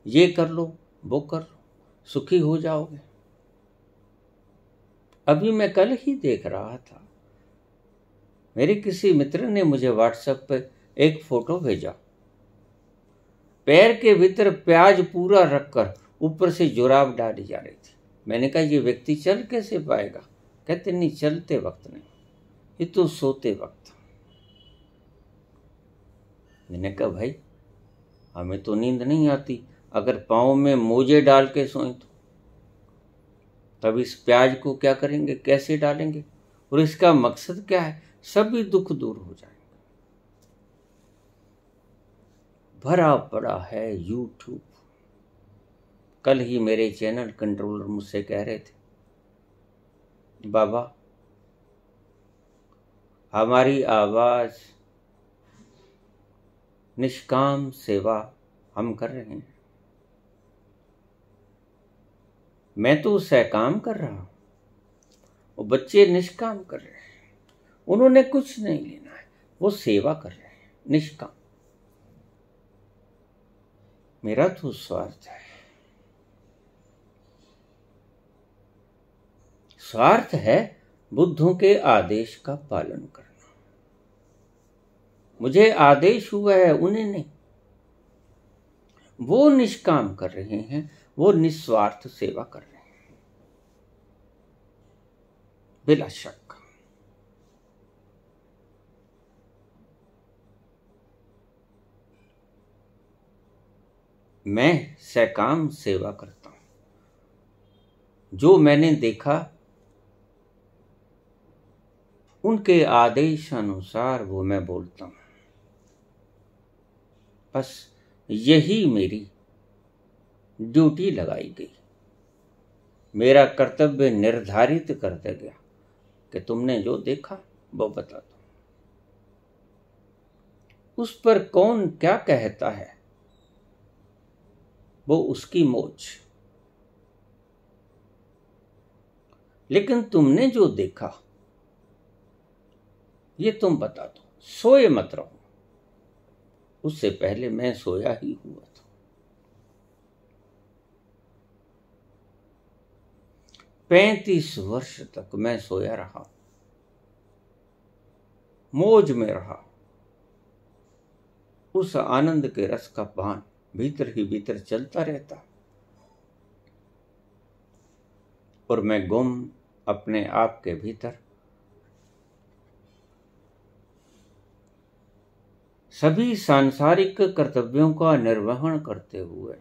ये कर लो वो कर लो, सुखी हो जाओगे। अभी मैं कल ही देख रहा था, मेरे किसी मित्र ने मुझे व्हाट्सएप पे एक फोटो भेजा, पैर के भीतर प्याज पूरा रखकर ऊपर से जुराब डाली जा रही थी। मैंने कहा ये व्यक्ति चल कैसे पाएगा? कहते नहीं, चलते वक्त नहीं, ये तो सोते वक्त। मैंने कहा भाई हमें तो नींद नहीं आती, अगर पाँव में मोजे डाल के सोएं तो तब इस प्याज को क्या करेंगे, कैसे डालेंगे, और इसका मकसद क्या है? सभी दुख दूर हो जाएंगे। भरा पड़ा है यूट्यूब। कल ही मेरे चैनल कंट्रोलर मुझसे कह रहे थे, बाबा हमारी आवाज निष्काम सेवा हम कर रहे हैं। मैं तो सहकाम कर रहा हूं, वो बच्चे निष्काम कर रहे हैं। उन्होंने कुछ नहीं लेना है, वो सेवा कर रहे हैं निष्काम। मेरा तो स्वार्थ है। स्वार्थ है बुद्धों के आदेश का पालन करना। मुझे आदेश हुआ है, उन्हें नहीं। वो निष्काम कर रहे हैं, वो निस्वार्थ सेवा कर रहे हैं, बिला शक। मैं सकाम सेवा करता हूं। जो मैंने देखा उनके आदेश अनुसार वो मैं बोलता हूं। बस यही मेरी ड्यूटी लगाई गई। मेरा कर्तव्य निर्धारित कर दिया गया कि तुमने जो देखा वो बता दो। उस पर कौन क्या कहता है वो उसकी मौज। लेकिन तुमने जो देखा ये तुम बता दो। सोए मत रहो। उससे पहले मैं सोया ही हुआ था। 35 वर्ष तक मैं सोया रहा, मौज में रहा। उस आनंद के रस का पान भीतर ही भीतर चलता रहता, और मैं गुम अपने आप के भीतर सभी सांसारिक कर्तव्यों का निर्वहन करते हुए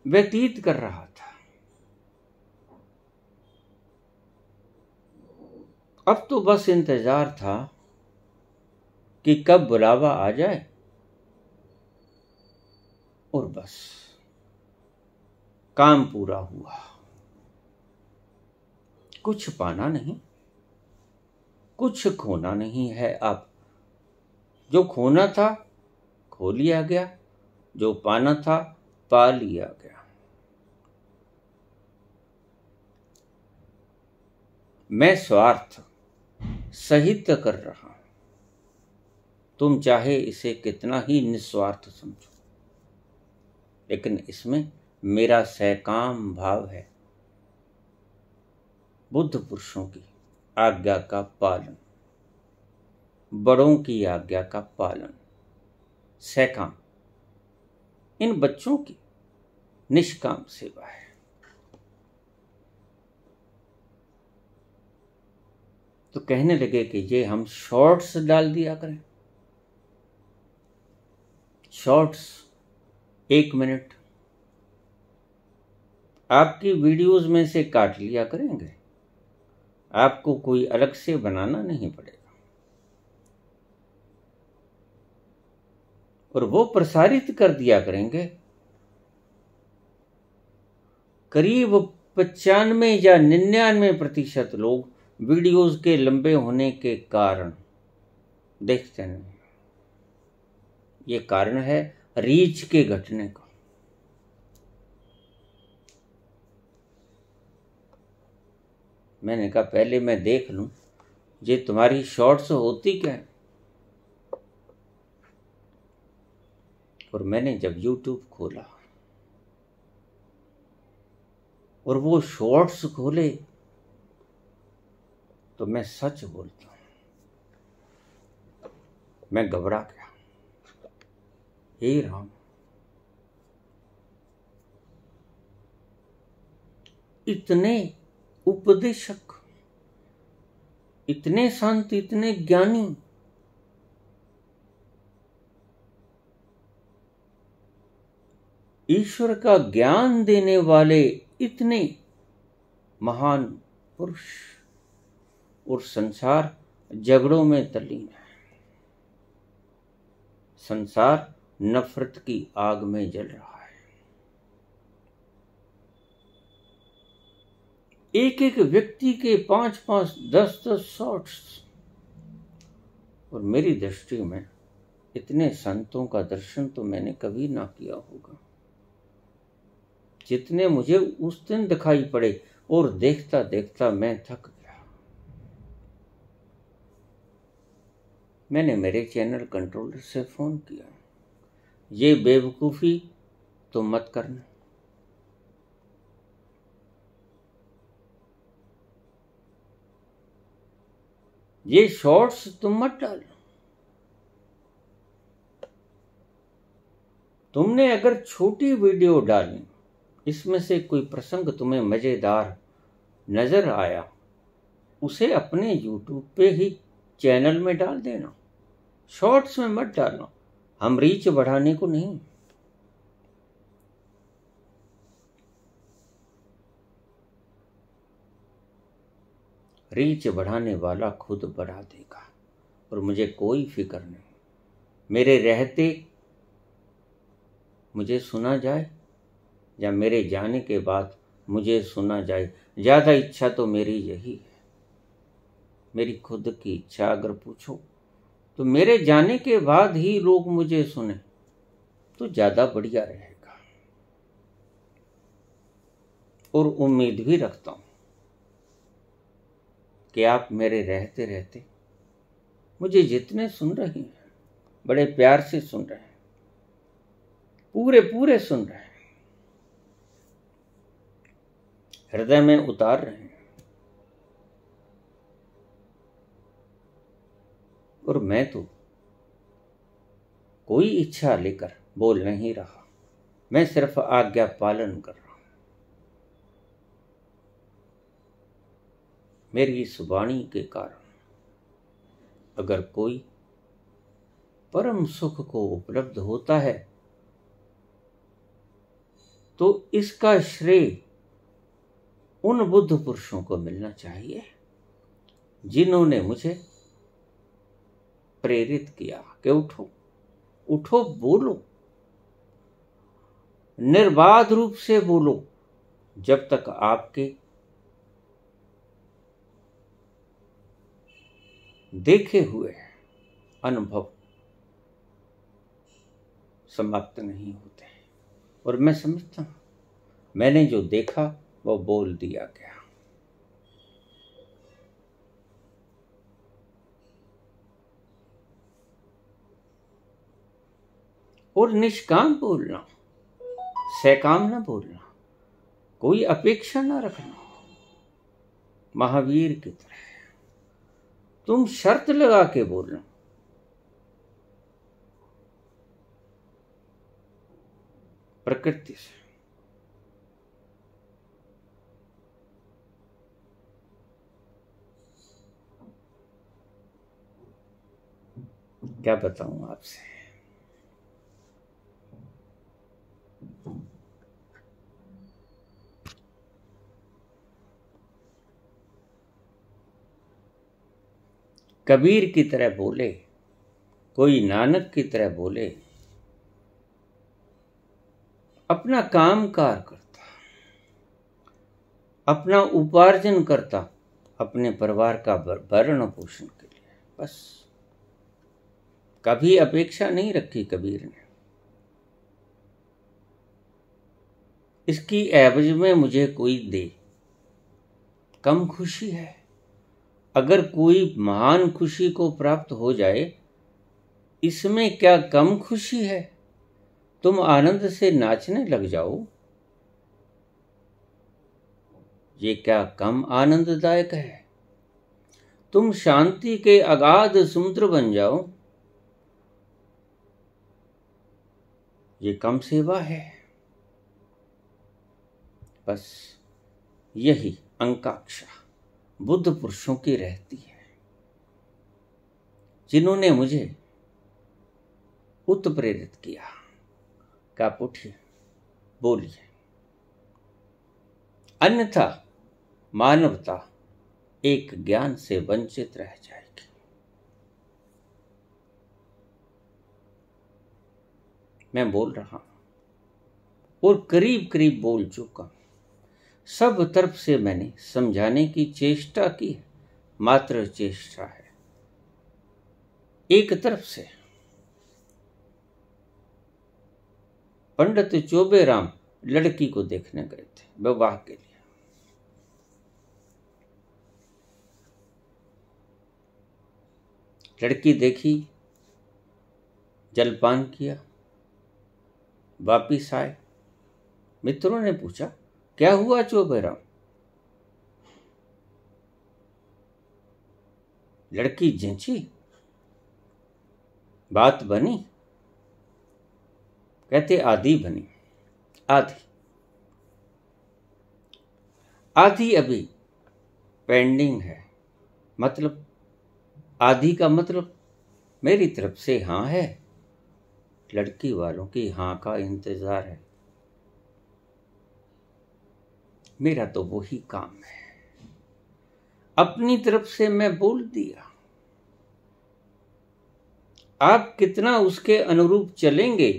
व्यतीत कर रहा था। अब तो बस इंतजार था कि कब बुलावा आ जाए, और बस काम पूरा हुआ। कुछ पाना नहीं, कुछ खोना नहीं है। अब जो खोना था खो लिया गया, जो पाना था पा लिया गया। मैं स्वार्थ सहित कर रहा हूं। तुम चाहे इसे कितना ही निस्वार्थ समझो, लेकिन इसमें मेरा सहकाम भाव है। बुद्ध पुरुषों की आज्ञा का पालन, बड़ों की आज्ञा का पालन, सहकाम। इन बच्चों की निष्काम सेवा है। तो कहने लगे कि ये हम शॉर्ट्स डाल दिया करें। शॉर्ट्स 1 मिनट आपकी वीडियोस में से काट लिया करेंगे। आपको कोई अलग से बनाना नहीं पड़ेगा, और वो प्रसारित कर दिया करेंगे। करीब 95 या 99% लोग वीडियोस के लंबे होने के कारण देखते नहीं। ये कारण है रीच के घटने का। मैंने कहा पहले मैं देख लूं ये तुम्हारी शॉर्ट्स होती क्या है। और मैंने जब YouTube खोला और वो शॉर्ट्स खोले तो मैं सच बोलता हूं, मैं घबरा गया। हे राम, इतने उपदेशक, इतने संत, इतने ज्ञानी, ईश्वर का ज्ञान देने वाले इतने महान पुरुष, और संसार झगड़ों में तल्लीन है। संसार नफरत की आग में जल रहा है। एक एक व्यक्ति के 5-5, 10-10 शॉट्स, और मेरी दृष्टि में इतने संतों का दर्शन तो मैंने कभी ना किया होगा जितने मुझे उस दिन दिखाई पड़े। और देखता देखता मैं थक गया। मैंने मेरे चैनल कंट्रोलर से फोन किया, ये बेवकूफ़ी तो मत करना, ये शॉर्ट्स तुम मत डालो। तुमने अगर छोटी वीडियो डाली, इसमें से कोई प्रसंग तुम्हें मजेदार नजर आया, उसे अपने YouTube पे ही चैनल में डाल देना, शॉर्ट्स में मत डालना। हम रीच बढ़ाने को नहीं। रीच बढ़ाने वाला खुद बढ़ा देगा और मुझे कोई फिक्र नहीं। मेरे रहते मुझे सुना जाए या मेरे जाने के बाद मुझे सुना जाए, ज़्यादा इच्छा तो मेरी यही है। मेरी खुद की इच्छा अगर पूछो तो मेरे जाने के बाद ही लोग मुझे सुने तो ज़्यादा बढ़िया रहेगा। और उम्मीद भी रखता हूँ कि आप मेरे रहते रहते मुझे जितने सुन रहे हैं, बड़े प्यार से सुन रहे हैं, पूरे पूरे सुन रहे हैं, हृदय में उतार रहे हैं। और मैं तो कोई इच्छा लेकर बोल नहीं रहा, मैं सिर्फ आज्ञा पालन कर रहा हूं। मेरी इस वाणी के कारण अगर कोई परम सुख को उपलब्ध होता है तो इसका श्रेय उन बुद्ध पुरुषों को मिलना चाहिए जिन्होंने मुझे प्रेरित किया कि उठो उठो, बोलो, निर्बाध रूप से बोलो। जब तक आपके देखे हुए अनुभव समाप्त नहीं होते। और मैं समझता हूं मैंने जो देखा वो बोल दिया गया। और निष्काम बोलना, सकाम ना बोलना, कोई अपेक्षा ना रखना। महावीर की तरह तुम शर्त लगा के बोलना। प्रकृति से क्या बताऊं आपसे। कबीर की तरह बोले, कोई नानक की तरह बोले, अपना कामकार करता, अपना उपार्जन करता, अपने परिवार का भरण पोषण के लिए, बस। कभी अपेक्षा नहीं रखी कबीर ने। इसकी एवज में मुझे कोई दे, कम खुशी है। अगर कोई महान खुशी को प्राप्त हो जाए, इसमें क्या कम खुशी है। तुम आनंद से नाचने लग जाओ, ये क्या कम आनंददायक है। तुम शांति के अगाध समुद्र बन जाओ, ये कम सेवा है। बस यही आकांक्षा बुद्ध पुरुषों की रहती है, जिन्होंने मुझे उत्प्रेरित किया। आप उठिए, बोलिए, अन्यथा मानवता एक ज्ञान से वंचित रह जाएगी। मैं बोल रहा हूं और करीब करीब बोल चुका हूं। सब तरफ से मैंने समझाने की चेष्टा की है, मात्र चेष्टा है। एक तरफ से पंडित चोबेराम लड़की को देखने गए थे विवाह के लिए। लड़की देखी, जलपान किया, वापिस आए। मित्रों ने पूछा, क्या हुआ चोबेराम? लड़की जंची, बात बनी? कहते आधी बनी, आधी आधी अभी पेंडिंग है। मतलब आधी का मतलब मेरी तरफ से हाँ है, लड़की वालों की हाँ का इंतजार है। मेरा तो वही काम है। अपनी तरफ से मैं बोल दिया। आप कितना उसके अनुरूप चलेंगे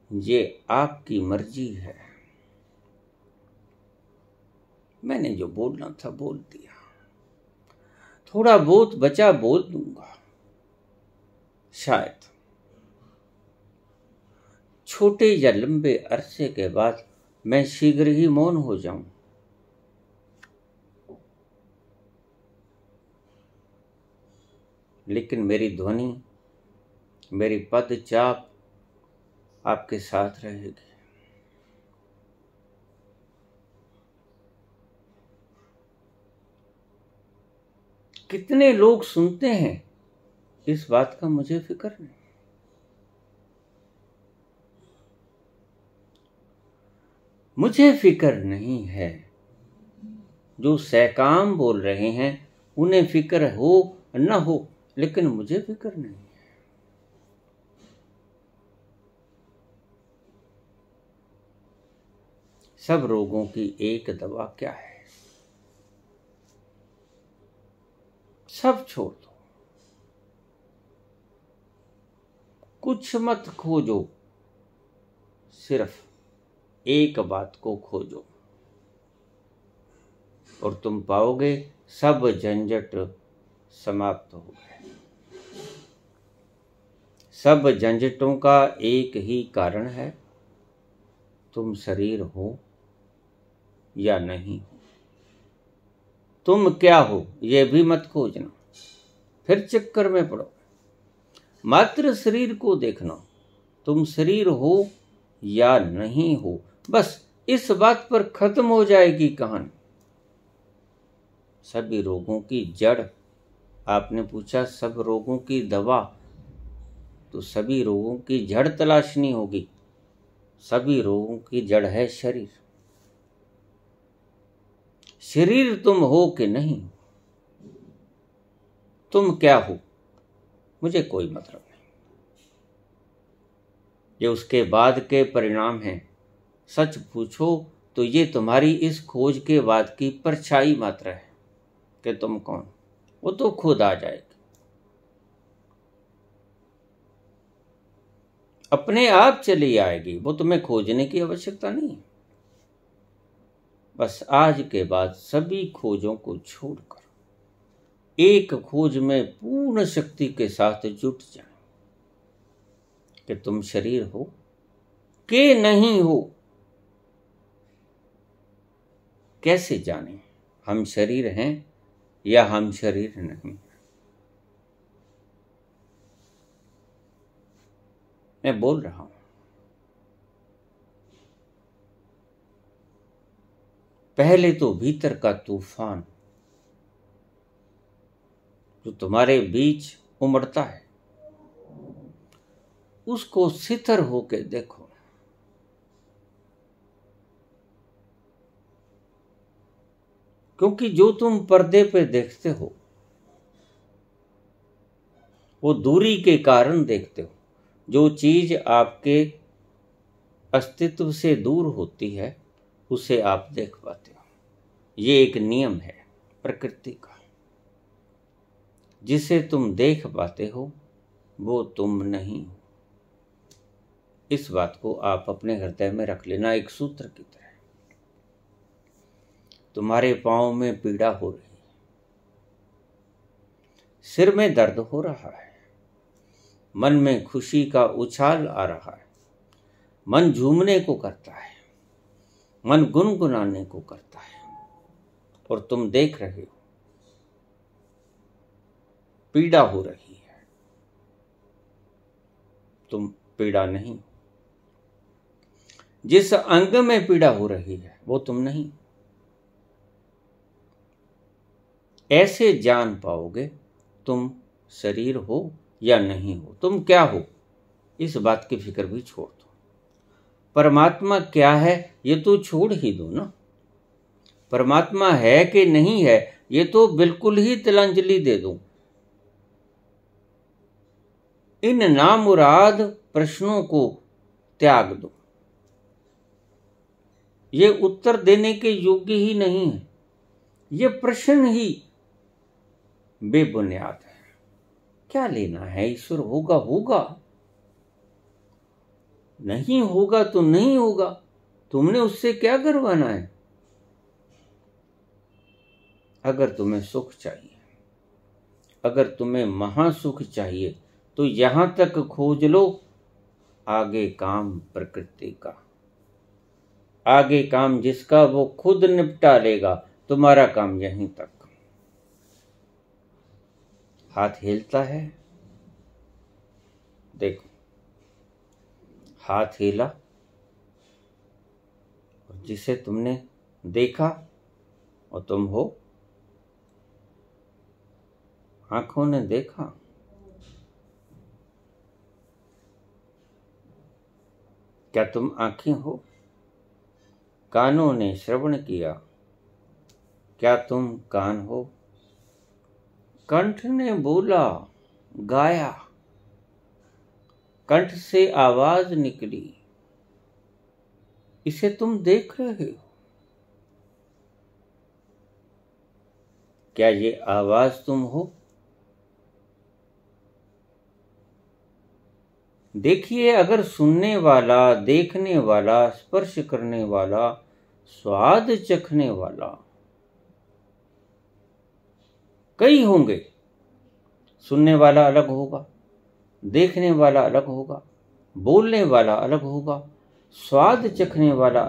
ये आपकी मर्जी है। मैंने जो बोलना था बोल दिया। थोड़ा बहुत बचा बोल दूंगा, शायद छोटे या लंबे अरसे के बाद मैं शीघ्र ही मौन हो जाऊं। लेकिन मेरी ध्वनि, मेरी पद चाप आपके साथ रहेगी। कितने लोग सुनते हैं इस बात का मुझे फिक्र नहीं। मुझे फिक्र नहीं है। जो सहकाम बोल रहे हैं उन्हें फिक्र हो न हो, लेकिन मुझे फिक्र नहीं है। सब रोगों की एक दवा क्या है? सब छोड़ दो, कुछ मत खोजो, सिर्फ एक बात को खोजो और तुम पाओगे सब झंझट समाप्त हो गए। सब झंझटों का एक ही कारण है, तुम शरीर हो या नहीं हो। तुम क्या हो यह भी मत खोजना, फिर चक्कर में पड़ो। मात्र शरीर को देखना, तुम शरीर हो या नहीं हो, बस इस बात पर खत्म हो जाएगी कहानी। सभी रोगों की जड़, आपने पूछा सब रोगों की दवा, तो सभी रोगों की जड़ तलाशनी होगी। सभी रोगों की जड़ है शरीर। शरीर तुम हो कि नहीं, तुम क्या हो मुझे कोई मतलब नहीं। ये उसके बाद के परिणाम हैं। सच पूछो तो ये तुम्हारी इस खोज के बाद की परछाई मात्र है कि तुम कौन। वो तो खुद आ जाएगी, अपने आप चली आएगी। वो तुम्हें खोजने की आवश्यकता नहीं। बस आज के बाद सभी खोजों को छोड़कर एक खोज में पूर्ण शक्ति के साथ जुट जाए कि तुम शरीर हो कि नहीं हो। कैसे जाने हम शरीर हैं या हम शरीर नहीं? मैं बोल रहा हूं, पहले तो भीतर का तूफान जो तुम्हारे बीच उमड़ता है उसको शिथिर होके देखो। क्योंकि जो तुम पर्दे पे देखते हो वो दूरी के कारण देखते हो। जो चीज आपके अस्तित्व से दूर होती है उसे आप देख पाते हो। ये एक नियम है प्रकृति का। जिसे तुम देख पाते हो वो तुम नहीं हो। इस बात को आप अपने हृदय में रख लेना एक सूत्र की तरह। तुम्हारे पांव में पीड़ा हो रही है, सिर में दर्द हो रहा है, मन में खुशी का उछाल आ रहा है, मन झूमने को करता है, मन गुनगुनाने को करता है, और तुम देख रहे हो पीड़ा हो रही है। तुम पीड़ा नहीं, जिस अंग में पीड़ा हो रही है वो तुम नहीं। ऐसे जान पाओगे तुम शरीर हो या नहीं हो, तुम क्या हो, इस बात की फिक्र भी छोड़ दो। परमात्मा क्या है ये तो छोड़ ही दो ना। परमात्मा है कि नहीं है ये तो बिल्कुल ही तिलांजलि दे दो। इन नामुराद प्रश्नों को त्याग दो, ये उत्तर देने के योग्य ही नहीं है। ये प्रश्न ही बेबुनियाद है। क्या लेना है, ईश्वर होगा होगा, नहीं होगा तो नहीं होगा, तुमने उससे क्या करवाना है। अगर तुम्हें सुख चाहिए, अगर तुम्हें महासुख चाहिए तो यहां तक खोज लो, आगे काम प्रकृति का, आगे काम जिसका वो खुद निपटा लेगा, तुम्हारा काम यहीं तक। हाथ हिलता है, देखो हाथ हिला, और जिसे तुमने देखा और तुम हो, आंखों ने देखा, क्या तुम आंखें हो। कानों ने श्रवण किया, क्या तुम कान हो। कंठ ने बोला, गाया, कंठ से आवाज निकली, इसे तुम देख रहे हो। क्या ये आवाज तुम हो। देखिए, अगर सुनने वाला, देखने वाला, स्पर्श करने वाला, स्वाद चखने वाला कई होंगे, सुनने वाला अलग होगा, देखने वाला अलग होगा, बोलने वाला अलग होगा, स्वाद चखने वाला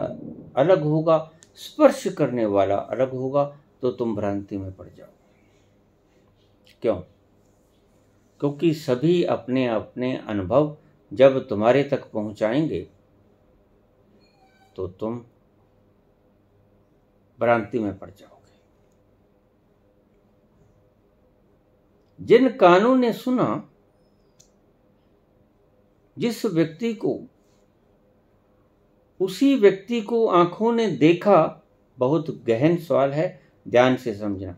अलग होगा, स्पर्श करने वाला अलग होगा, तो तुम भ्रांति में पड़ जाओगे। क्यों? क्योंकि सभी अपने अपने अनुभव जब तुम्हारे तक पहुंचाएंगे तो तुम भ्रांति में पड़ जाओगे। जिन कानों ने सुना, जिस व्यक्ति को, उसी व्यक्ति को आंखों ने देखा। बहुत गहन सवाल है, ध्यान से समझना।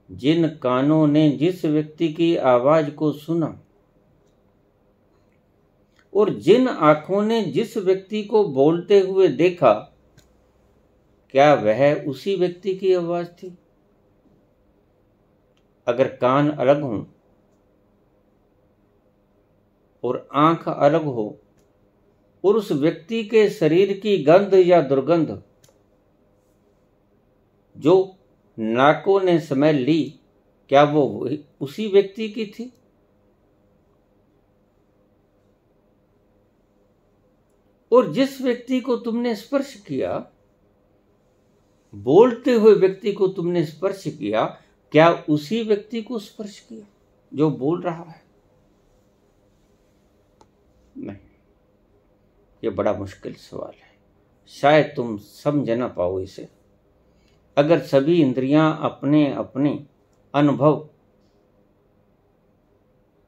जिन कानों ने जिस व्यक्ति की आवाज को सुना और जिन आंखों ने जिस व्यक्ति को बोलते हुए देखा, क्या वह उसी व्यक्ति की आवाज थी। अगर कान अलग हों और आंख अलग हो और उस व्यक्ति के शरीर की गंध या दुर्गंध जो नाकों ने स्मेल ली, क्या वो उसी व्यक्ति की थी। और जिस व्यक्ति को तुमने स्पर्श किया, बोलते हुए व्यक्ति को तुमने स्पर्श किया, क्या उसी व्यक्ति को स्पर्श किया जो बोल रहा है। नहीं, ये बड़ा मुश्किल सवाल है, शायद तुम समझ ना पाओ इसे। अगर सभी इंद्रियां अपने अपने अनुभव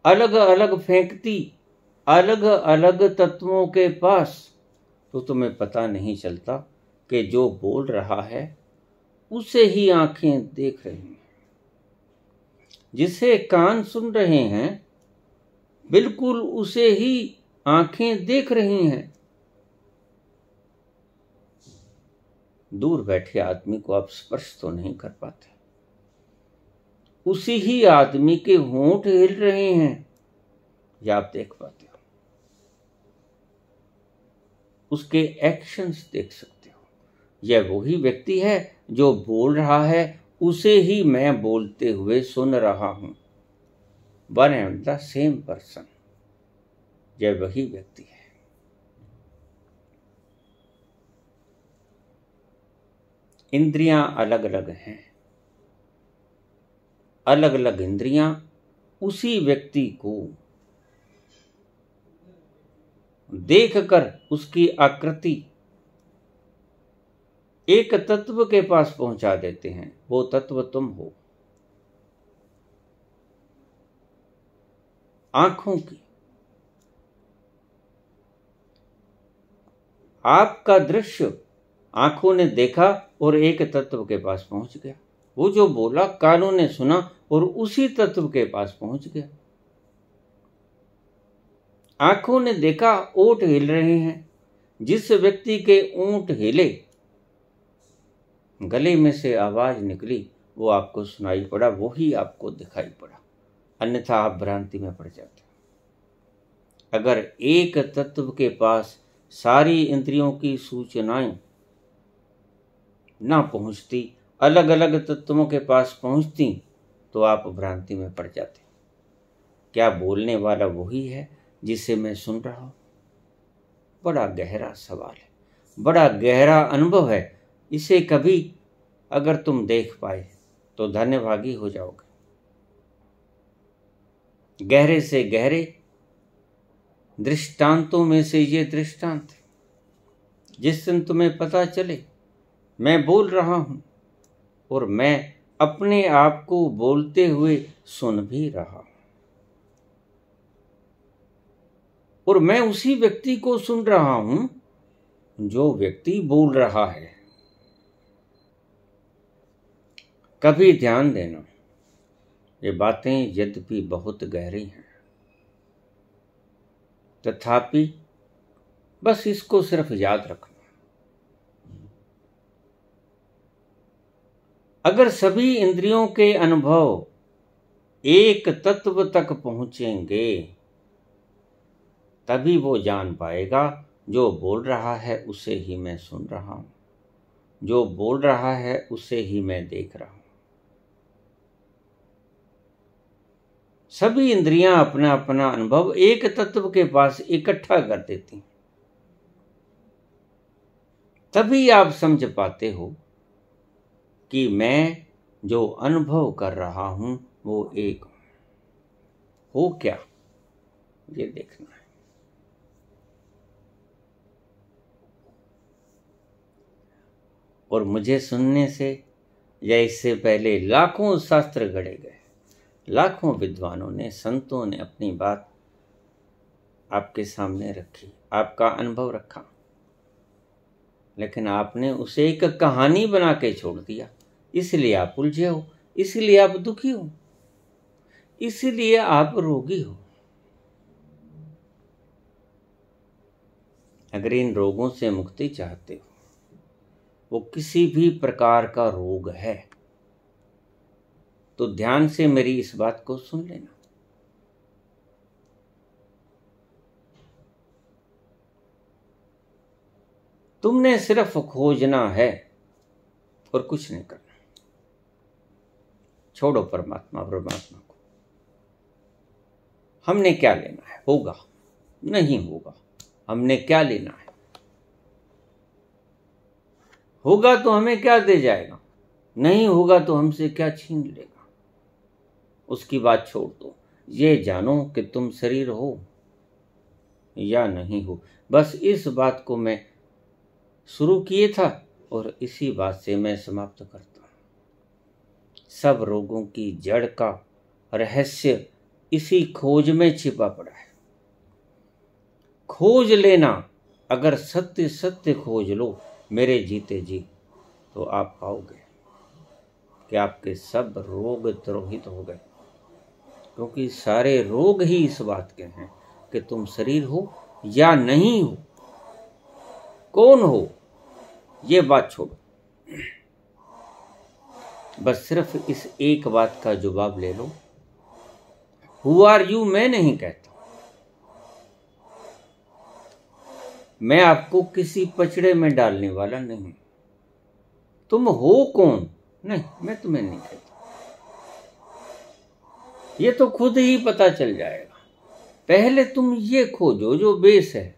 अलग अलग फेंकती अलग अलग तत्वों के पास, तो तुम्हें पता नहीं चलता कि जो बोल रहा है उसे ही आंखें देख रही हैं, जिसे कान सुन रहे हैं बिल्कुल उसे ही आंखें देख रही हैं। दूर बैठे आदमी को आप स्पर्श तो नहीं कर पाते, उसी ही आदमी के होंठ हिल रहे हैं, यह आप देख पाते हो। उसके एक्शंस देख सकते हो। यह वही व्यक्ति है जो बोल रहा है, उसे ही मैं बोलते हुए सुन रहा हूं। One and the same person, यह वही व्यक्ति है। इंद्रियां अलग अलग हैं, अलग अलग इंद्रियां उसी व्यक्ति को देखकर उसकी आकृति एक तत्व के पास पहुंचा देते हैं। वो तत्व तुम हो। आंखों की, आपका दृश्य आंखों ने देखा और एक तत्व के पास पहुंच गया। वो जो बोला कानों ने सुना और उसी तत्व के पास पहुंच गया। आंखों ने देखा ओंठ हिल रहे हैं, जिस व्यक्ति के ओंठ हिले, गले में से आवाज निकली, वो आपको सुनाई पड़ा, वो ही आपको दिखाई पड़ा। अन्यथा आप भ्रांति में पड़ जाते। अगर एक तत्व के पास सारी इंद्रियों की सूचनाएं ना पहुंचती, अलग अलग तत्वों के पास पहुंचती, तो आप भ्रांति में पड़ जाते। क्या बोलने वाला वही है जिसे मैं सुन रहा हूं? बड़ा गहरा सवाल है, बड़ा गहरा अनुभव है। इसे कभी अगर तुम देख पाए तो धन्यभागी हो जाओगे। गहरे से गहरे दृष्टांतों में से ये दृष्टांत, जिस दिन तुम्हें पता चले मैं बोल रहा हूं और मैं अपने आप को बोलते हुए सुन भी रहा हूं, और मैं उसी व्यक्ति को सुन रहा हूं जो व्यक्ति बोल रहा है। कभी ध्यान देना, ये बातें यद्यपि बहुत गहरी हैं, तथापि बस इसको सिर्फ याद रखना। अगर सभी इंद्रियों के अनुभव एक तत्व तक पहुंचेंगे, तभी वो जान पाएगा जो बोल रहा है उसे ही मैं सुन रहा हूं, जो बोल रहा है उसे ही मैं देख रहा हूं। सभी इंद्रियां अपना अपना अनुभव एक तत्व के पास इकट्ठा कर देती, तभी आप समझ पाते हो कि मैं जो अनुभव कर रहा हूं वो एक हो क्या, ये देखना है। और मुझे सुनने से या इससे पहले लाखों शास्त्र गढ़े गए, लाखों विद्वानों ने, संतों ने अपनी बात आपके सामने रखी, आपका अनुभव रखा, लेकिन आपने उसे एक कहानी बना के छोड़ दिया। इसलिए आप उलझे हो, इसलिए आप दुखी हो, इसलिए आप रोगी हो। अगर इन रोगों से मुक्ति चाहते हो, वो किसी भी प्रकार का रोग है, तो ध्यान से मेरी इस बात को सुन लेना। तुमने सिर्फ खोजना है और कुछ नहीं करना। छोड़ो परमात्मा को। हमने क्या लेना है? होगा नहीं होगा, हमने क्या लेना है? होगा तो हमें क्या दे जाएगा, नहीं होगा तो हमसे क्या छीन लेगा। उसकी बात छोड़ दो। ये जानो कि तुम शरीर हो या नहीं हो। बस इस बात को मैं शुरू किए था और इसी बात से मैं समाप्त करता हूं। सब रोगों की जड़ का रहस्य इसी खोज में छिपा पड़ा है। खोज लेना, अगर सत्य सत्य खोज लो मेरे जीते जी, तो आप पाओगे कि आपके सब रोग तिरोहित हो गए। क्योंकि सारे रोग ही इस बात के हैं कि तुम शरीर हो या नहीं हो, कौन हो, ये बात छोड़ो। बस सिर्फ इस एक बात का जवाब ले लो, हु आर यू मैं नहीं कहता, मैं आपको किसी पचड़े में डालने वाला नहीं। तुम हो कौन? नहीं, मैं तुम्हें नहीं कहता, ये तो खुद ही पता चल जाएगा। पहले तुम ये खोजो जो बेस है।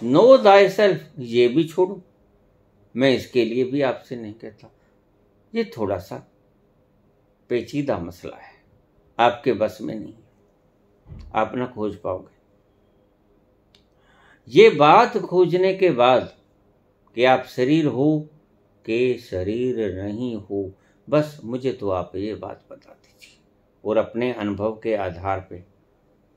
नो दाई सेल्फ, ये भी छोड़ो, मैं इसके लिए भी आपसे नहीं कहता। ये थोड़ा सा पेचीदा मसला है, आपके बस में नहीं, आप ना खोज पाओगे। ये बात खोजने के बाद कि आप शरीर हो कि शरीर नहीं हो, बस मुझे तो आप ये बात बता दीजिए। और अपने अनुभव के आधार पे,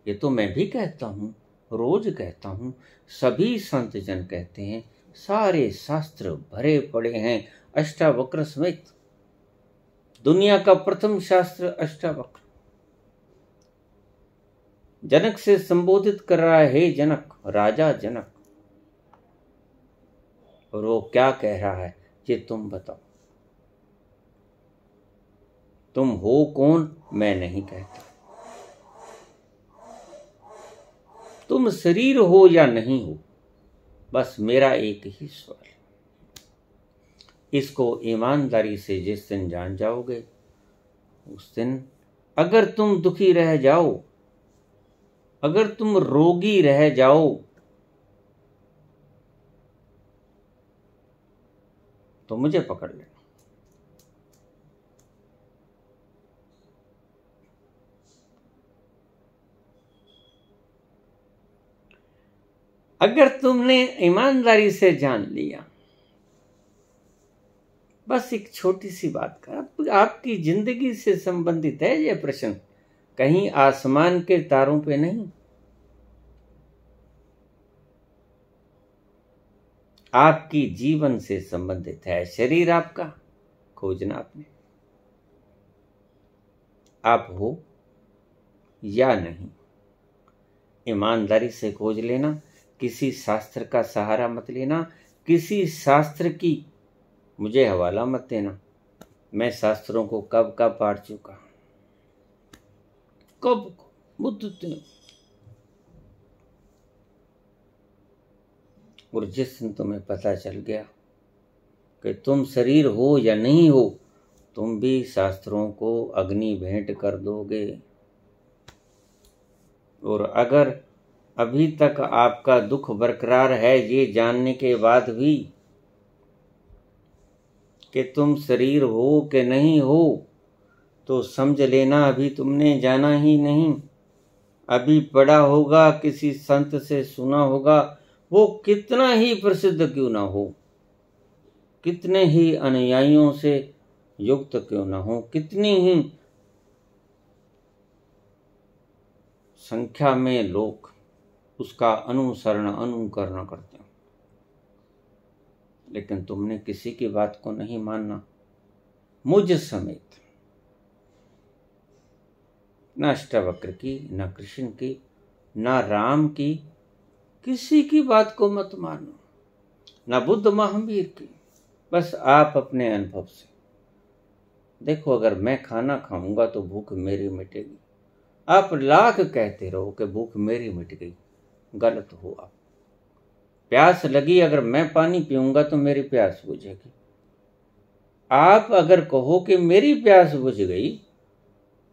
ये तो मैं भी कहता हूँ, रोज कहता हूँ, सभी संत जन कहते हैं, सारे शास्त्र भरे पड़े हैं अष्टावक्र समेत। दुनिया का प्रथम शास्त्र अष्टावक्र। जनक से संबोधित कर रहा है, हे जनक, राजा जनक। और वो क्या कह रहा है, ये तुम बताओ। तुम हो कौन? मैं नहीं कहता। तुम शरीर हो या नहीं हो, बस मेरा एक ही सवाल। इसको ईमानदारी से जिस दिन जान जाओगे, उस दिन अगर तुम दुखी रह जाओ, अगर तुम रोगी रह जाओ, तो मुझे पकड़ लेना। अगर तुमने ईमानदारी से जान लिया, बस एक छोटी सी बात का, आपकी जिंदगी से संबंधित है यह प्रश्न, कहीं आसमान के तारों पे नहीं। आपकी जीवन से संबंधित है। शरीर आपका, खोजना आपने। आप हो या नहीं, ईमानदारी से खोज लेना। किसी शास्त्र का सहारा मत लेना, किसी शास्त्र की मुझे हवाला मत देना। मैं शास्त्रों को कब का पढ़ चुका, कब बुद्ध। और जिस दिन तुम्हें पता चल गया कि तुम शरीर हो या नहीं हो, तुम भी शास्त्रों को अग्नि भेंट कर दोगे। और अगर अभी तक आपका दुख बरकरार है, ये जानने के बाद भी कि तुम शरीर हो कि नहीं हो, तो समझ लेना अभी तुमने जाना ही नहीं। अभी पढ़ा होगा, किसी संत से सुना होगा, वो कितना ही प्रसिद्ध क्यों ना हो, कितने ही अनुयायियों से युक्त क्यों ना हो, कितनी ही संख्या में लोग उसका अनुकरण करते हैं, लेकिन तुमने किसी की बात को नहीं मानना, मुझ समेत। न अष्टावक्र की, न कृष्ण की, न राम की, किसी की बात को मत मानो, न बुद्ध महावीर की। बस आप अपने अनुभव से देखो, अगर मैं खाना खाऊंगा तो भूख मेरी मिटेगी। आप लाख कहते रहो कि भूख मेरी मिट गई, गलत हो आप। प्यास लगी, अगर मैं पानी पीऊंगा तो मेरी प्यास बुझेगी। आप अगर कहो कि मेरी प्यास बुझ गई,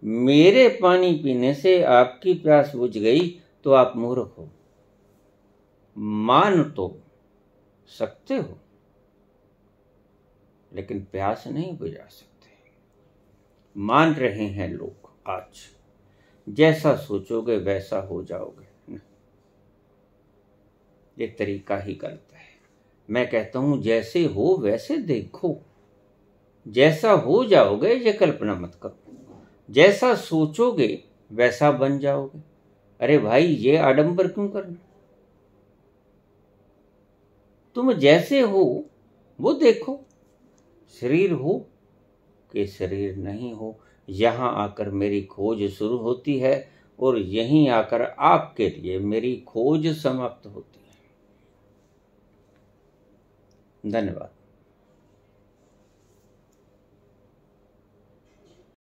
मेरे पानी पीने से आपकी प्यास बुझ गई, तो आप मूर्ख हो। मान तो सकते हो, लेकिन प्यास नहीं बुझा सकते। मान रहे हैं लोग आज, जैसा सोचोगे वैसा हो जाओगे। ये तरीका ही गलत है। मैं कहता हूं, जैसे हो वैसे देखो, जैसा हो जाओगे ये कल्पना मत करो, जैसा सोचोगे वैसा बन जाओगे। अरे भाई, ये आडंबर क्यों करना? तुम जैसे हो वो देखो, शरीर हो कि शरीर नहीं हो। यहां आकर मेरी खोज शुरू होती है और यहीं आकर आपके लिए मेरी खोज समाप्त होती है। धन्यवाद।